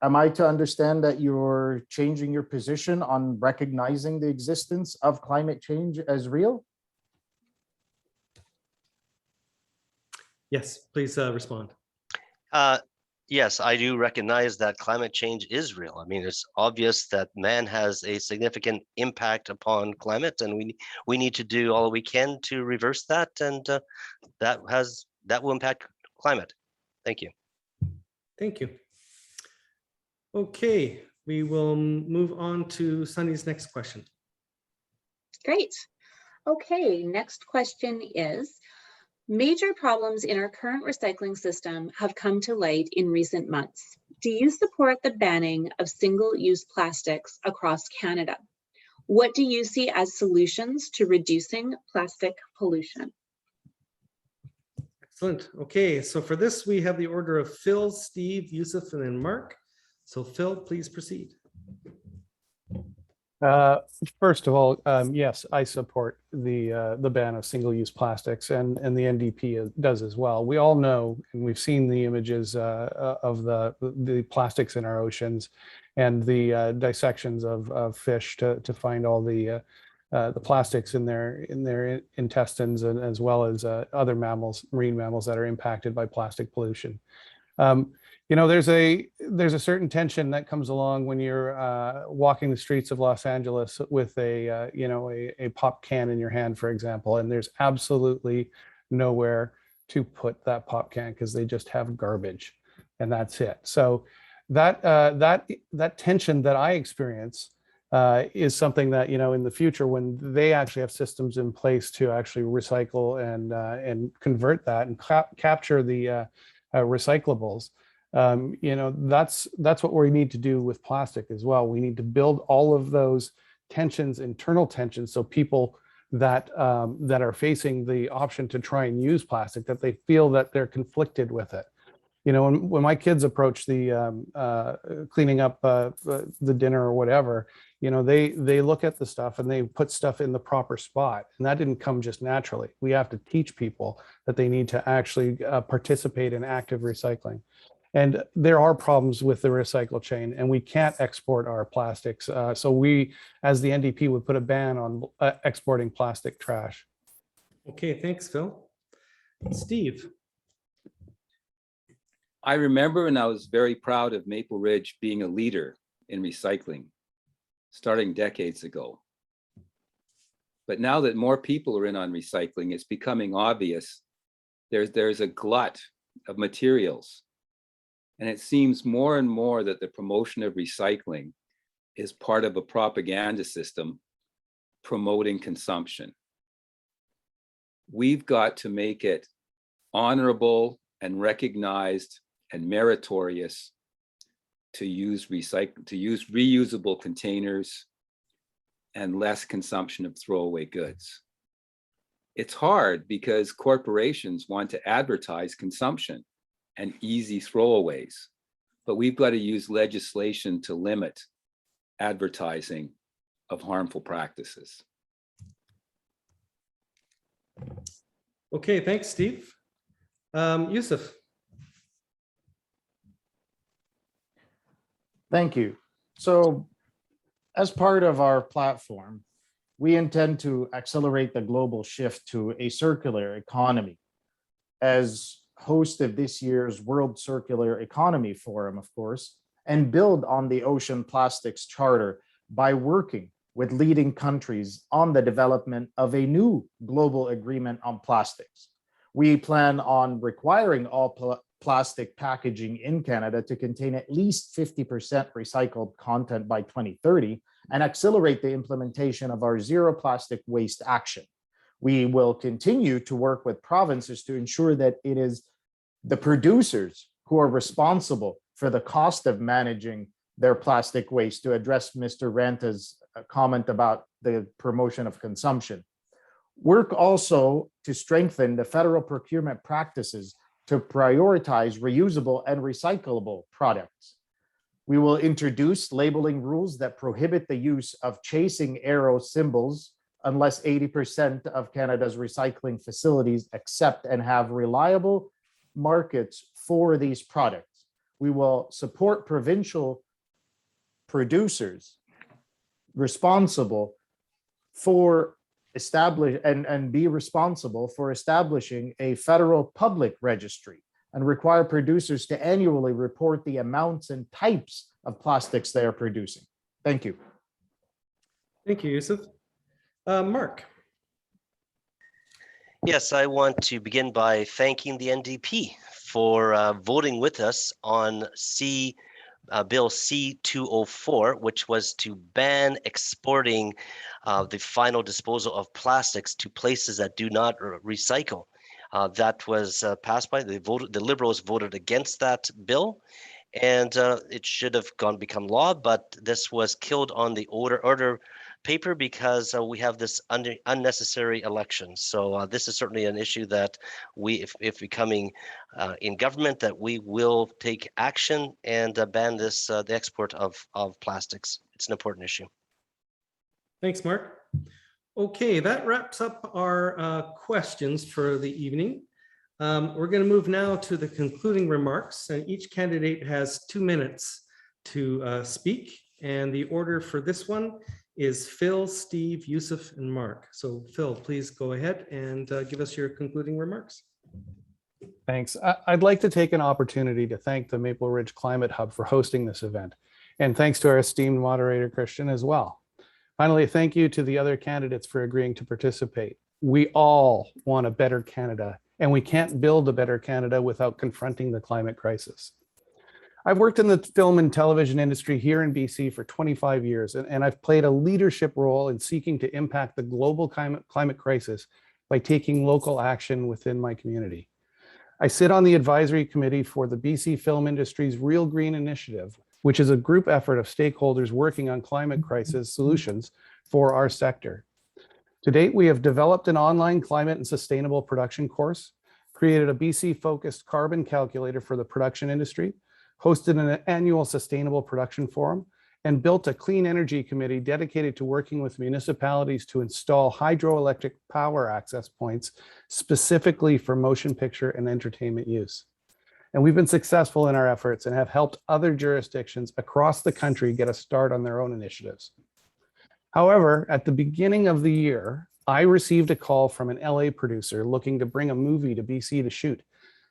Am I to understand that you're changing your position on recognizing the existence of climate change as real? Yes, please respond. Yes, I do recognize that climate change is real. I mean, it's obvious that man has a significant impact upon climate, and we need to do all we can to reverse that, and that will impact climate. Thank you. Thank you. Okay, we will move on to Sunny's next question. Great. Okay, next question is, major problems in our current recycling system have come to light in recent months. Do you support the banning of single-use plastics across Canada? What do you see as solutions to reducing plastic pollution? Excellent. Okay, so for this, we have the order of Phil, Steve, Yusuf, and then Mark. So Phil, please proceed. First of all, yes, I support the ban of single-use plastics, and the NDP does as well. We all know, and we've seen the images of the plastics in our oceans and the dissections of fish to find all the plastics in their intestines, and as well as other mammals, marine mammals that are impacted by plastic pollution. You know, there's a certain tension that comes along when you're walking the streets of Los Angeles with a pop can in your hand, for example, and there's absolutely nowhere to put that pop can because they just have garbage, and that's it. So that tension that I experience is something that, you know, in the future, when they actually have systems in place to actually recycle and convert that and capture the recyclables. You know, that's what we need to do with plastic as well. We need to build all of those tensions, internal tensions, so people that are facing the option to try and use plastic, that they feel that they're conflicted with it. You know, when my kids approach the cleaning up the dinner or whatever, you know, they look at the stuff and they put stuff in the proper spot, and that didn't come just naturally. We have to teach people that they need to actually participate in active recycling. And there are problems with the recycle chain, and we can't export our plastics. So we, as the NDP, would put a ban on exporting plastic trash. Okay, thanks, Phil. Steve. I remember, and I was very proud of Maple Ridge being a leader in recycling, starting decades ago. But now that more people are in on recycling, it's becoming obvious there's a glut of materials. And it seems more and more that the promotion of recycling is part of a propaganda system promoting consumption. We've got to make it honorable and recognized and meritorious to use reusable containers and less consumption of throwaway goods. It's hard because corporations want to advertise consumption and easy throwaways, but we've got to use legislation to limit advertising of harmful practices. Okay, thanks, Steve. Yusuf. Thank you. So as part of our platform, we intend to accelerate the global shift to a circular economy. As host of this year's World Circular Economy Forum, of course, and build on the Ocean Plastics Charter by working with leading countries on the development of a new global agreement on plastics. We plan on requiring all plastic packaging in Canada to contain at least 50% recycled content by 2030 and accelerate the implementation of our zero plastic waste action. We will continue to work with provinces to ensure that it is the producers who are responsible for the cost of managing their plastic waste, to address Mr. Ranta's comment about the promotion of consumption. Work also to strengthen the federal procurement practices to prioritize reusable and recyclable products. We will introduce labeling rules that prohibit the use of chasing arrow symbols unless 80% of Canada's recycling facilities accept and have reliable markets for these products. We will support provincial producers responsible for be responsible for establishing a federal public registry and require producers to annually report the amounts and types of plastics they are producing. Thank you. Thank you, Yusuf. Mark. Yes, I want to begin by thanking the NDP for voting with us on Bill C-204, which was to ban exporting the final disposal of plastics to places that do not recycle. That was passed by the Liberals voted against that bill, and it should have become law, but this was killed on the order paper because we have this unnecessary election. So this is certainly an issue that we, if becoming in government, that we will take action and ban this the export of plastics. It's an important issue. Thanks, Mark. Okay, that wraps up our questions for the evening. We're going to move now to the concluding remarks, and each candidate has 2 minutes to speak. And the order for this one is Phil, Steve, Yusuf, and Mark. So Phil, please go ahead and give us your concluding remarks. Thanks. I'd like to take an opportunity to thank the Maple Ridge Climate Hub for hosting this event. And thanks to our esteemed moderator, Christian, as well. Finally, thank you to the other candidates for agreeing to participate. We all want a better Canada, and we can't build a better Canada without confronting the climate crisis. I've worked in the film and television industry here in BC for 25 years, and I've played a leadership role in seeking to impact the global climate crisis by taking local action within my community. I sit on the advisory committee for the BC film industry's Real Green Initiative, which is a group effort of stakeholders working on climate crisis solutions for our sector. To date, we have developed an online climate and sustainable production course, created a BC-focused carbon calculator for the production industry, hosted an annual sustainable production forum, and built a clean energy committee dedicated to working with municipalities to install hydroelectric power access points specifically for motion picture and entertainment use. And we've been successful in our efforts and have helped other jurisdictions across the country get a start on their own initiatives. However, at the beginning of the year, I received a call from an LA producer looking to bring a movie to BC to shoot.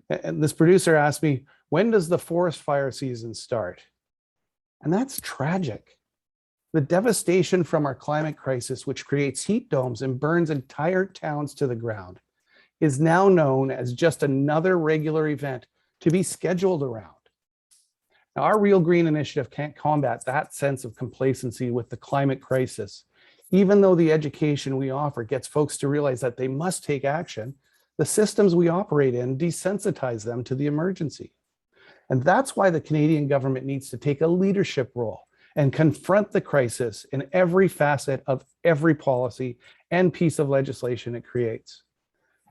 And this producer asked me, when does the forest fire season start? And that's tragic. The devastation from our climate crisis, which creates heat domes and burns entire towns to the ground, is now known as just another regular event to be scheduled around. Now, our Real Green initiative can't combat that sense of complacency with the climate crisis. Even though the education we offer gets folks to realize that they must take action, the systems we operate in desensitize them to the emergency. And that's why the Canadian government needs to take a leadership role and confront the crisis in every facet of every policy and piece of legislation it creates.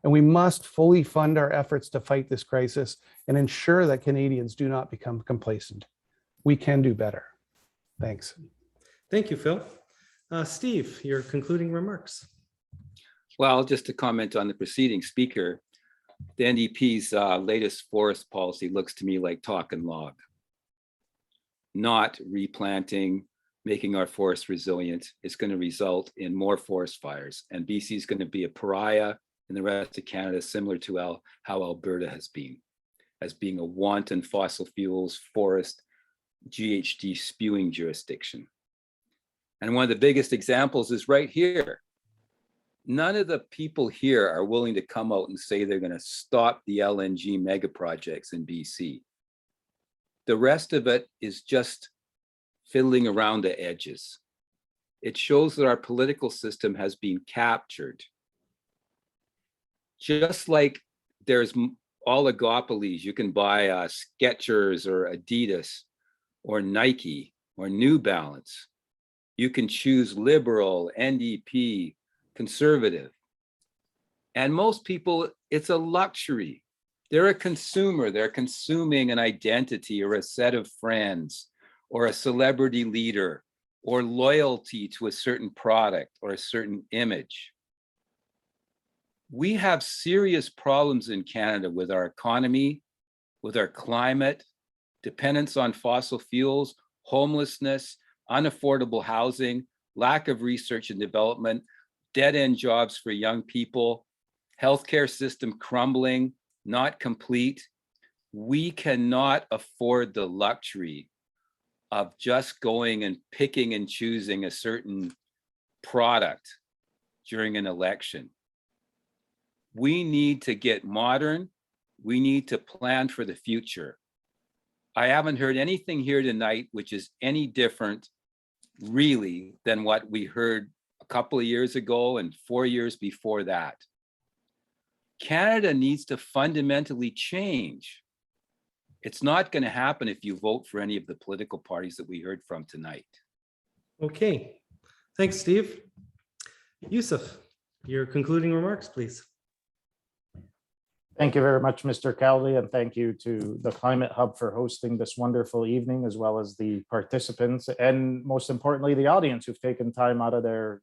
And we must fully fund our efforts to fight this crisis and ensure that Canadians do not become complacent. We can do better. Thanks. Thank you, Phil. Steve, your concluding remarks. Well, just to comment on the preceding speaker, the NDP's latest forest policy looks to me like talk and log, not replanting, making our forests resilient. It's going to result in more forest fires, and BC is going to be a pariah in the rest of Canada, similar to how Alberta has been, as being a wanton fossil fuels, forest, GHG spewing jurisdiction. And one of the biggest examples is right here. None of the people here are willing to come out and say they're going to stop the LNG mega projects in BC. The rest of it is just fiddling around the edges. It shows that our political system has been captured. Just like there's oligopolies, you can buy Skechers or Adidas or Nike or New Balance. You can choose liberal, NDP, conservative. And most people, it's a luxury. They're a consumer. They're consuming an identity or a set of friends or a celebrity leader or loyalty to a certain product or a certain image. We have serious problems in Canada with our economy, with our climate, dependence on fossil fuels, homelessness, unaffordable housing, lack of research and development, dead-end jobs for young people, healthcare system crumbling, not complete. We cannot afford the luxury of just going and picking and choosing a certain product during an election. We need to get modern. We need to plan for the future. I haven't heard anything here tonight which is any different really than what we heard a couple of years ago and 4 years before that. Canada needs to fundamentally change. It's not going to happen if you vote for any of the political parties that we heard from tonight. Okay, thanks, Steve. Yusuf, your concluding remarks, please. Thank you very much, Mr. Cowley, and thank you to the Climate Hub for hosting this wonderful evening, as well as the participants, and most importantly, the audience who've taken time out of their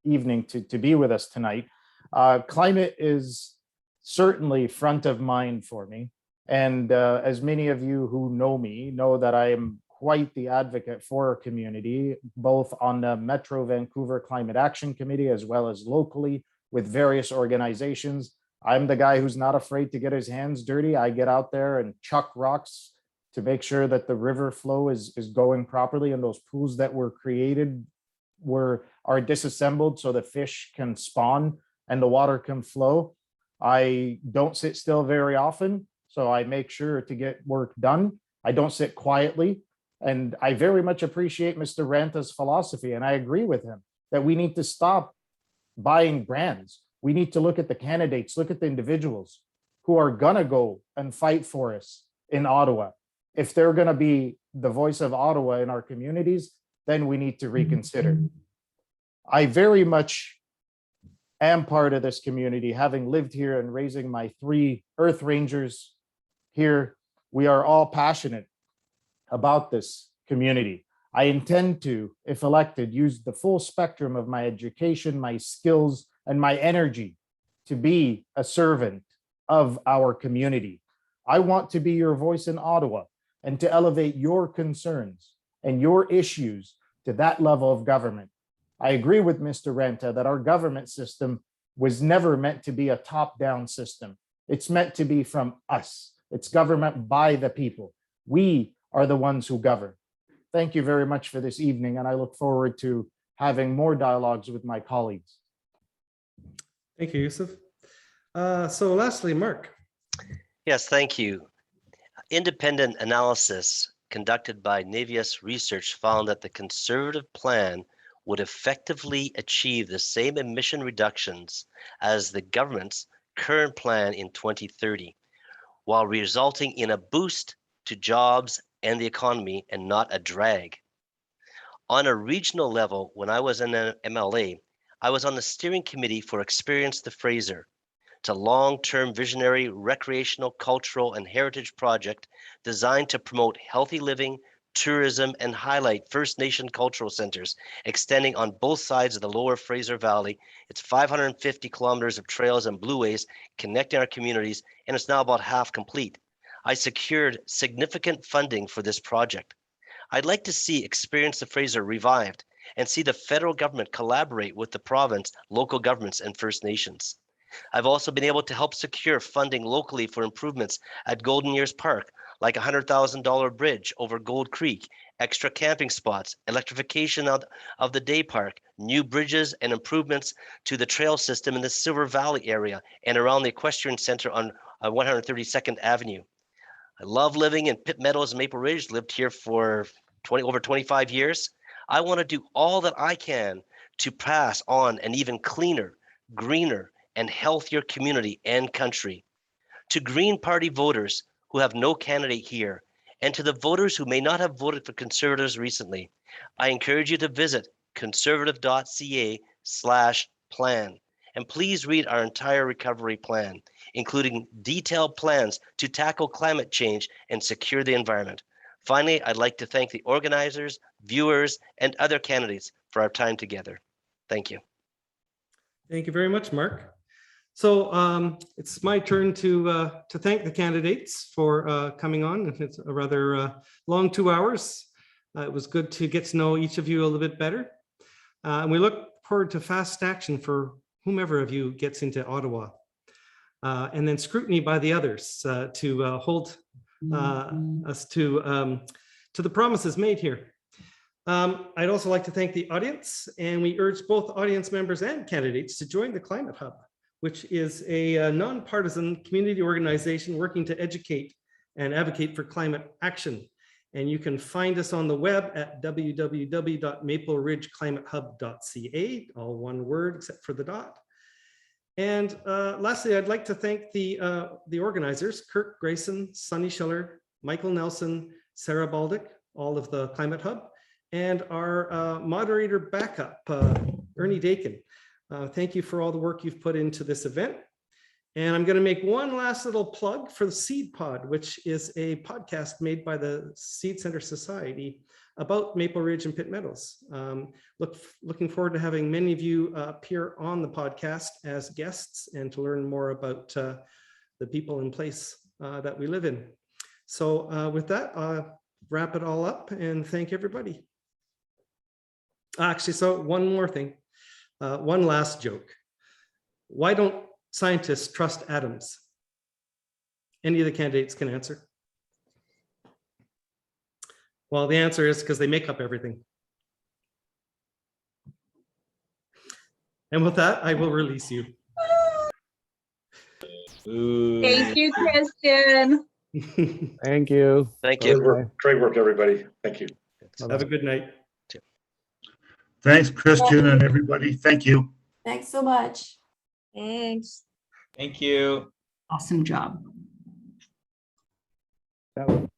evening to be with us tonight. Climate is certainly front of mind for me. And as many of you who know me know that I am quite the advocate for our community, both on the Metro Vancouver Climate Action Committee, as well as locally with various organizations. I'm the guy who's not afraid to get his hands dirty. I get out there and chuck rocks to make sure that the river flow is going properly, and those pools that were created are disassembled so the fish can spawn and the water can flow. I don't sit still very often, so I make sure to get work done. I don't sit quietly, and I very much appreciate Mr. Ranta's philosophy, and I agree with him that we need to stop buying brands. We need to look at the candidates, look at the individuals who are gonna go and fight for us in Ottawa. If they're gonna be the voice of Ottawa in our communities, then we need to reconsider. I very much am part of this community, having lived here and raising my 3 Earth Rangers here. We are all passionate about this community. I intend to, if elected, use the full spectrum of my education, my skills, and my energy to be a servant of our community. I want to be your voice in Ottawa and to elevate your concerns and your issues to that level of government. I agree with Mr. Renta that our government system was never meant to be a top-down system. It's meant to be from us. It's government by the people. We are the ones who govern. Thank you very much for this evening, and I look forward to having more dialogues with my colleagues. Thank you, Yusuf. So lastly, Mark. Yes, thank you. Independent analysis conducted by Navius Research found that the Conservative plan would effectively achieve the same emission reductions as the government's current plan in 2030, while resulting in a boost to jobs and the economy and not a drag. On a regional level, when I was in an MLA, I was on the steering committee for Experience the Fraser. It's a long-term visionary recreational, cultural, and heritage project designed to promote healthy living, tourism, and highlight First Nation cultural centers extending on both sides of the lower Fraser Valley. It's 550 kilometers of trails and blueways connecting our communities, and it's now about half complete. I secured significant funding for this project. I'd like to see Experience the Fraser revived and see the federal government collaborate with the province, local governments, and First Nations. I've also been able to help secure funding locally for improvements at Golden Years Park, like a $100,000 bridge over Gold Creek, extra camping spots, electrification of the day park, new bridges, and improvements to the trail system in the Silver Valley area and around the Equestrian Center on 132nd Avenue. I love living in Pitt, Meadows-Maple Ridge, lived here for over 25 years. I want to do all that I can to pass on an even cleaner, greener, and healthier community and country. To Green Party voters who have no candidate here, and to the voters who may not have voted for Conservatives recently, I encourage you to visit conservative.ca/plan. And please read our entire recovery plan, including detailed plans to tackle climate change and secure the environment. Finally, I'd like to thank the organizers, viewers, and other candidates for our time together. Thank you. Thank you very much, Mark. So it's my turn to thank the candidates for coming on. It's a rather long 2 hours. It was good to get to know each of you a little bit better. And we look forward to fast action for whomever of you gets into Ottawa. And then scrutiny by the others to hold us to the promises made here. I'd also like to thank the audience, and we urge both audience members and candidates to join the Climate Hub, which is a nonpartisan community organization working to educate and advocate for climate action. And you can find us on the web at www.mapleridgeclimatehub.ca, all one word except for the dot. And lastly, I'd like to thank the organizers, Kirk Grayson, Sunny Schiller, Michael Nelson, Sarah Baldick, all of the Climate Hub, and our moderator backup, Ernie Dakin. Thank you for all the work you've put into this event. And I'm going to make one last little plug for the Seed Pod, which is a podcast made by the Seed Center Society about Maple Ridge and Pitt Meadows. Looking forward to having many of you appear on the podcast as guests and to learn more about the people in place that we live in. So with that, I'll wrap it all up and thank everybody. Actually, so one more thing. One last joke. Why don't scientists trust atoms? Any of the candidates can answer. Well, the answer is because they make up everything. And with that, I will release you. Thank you, Christian. Thank you. Thank you. Great work, everybody. Thank you. Have a good night. Thanks, Christian and everybody. Thank you. Thanks so much. Thanks. Thank you. Awesome job. That was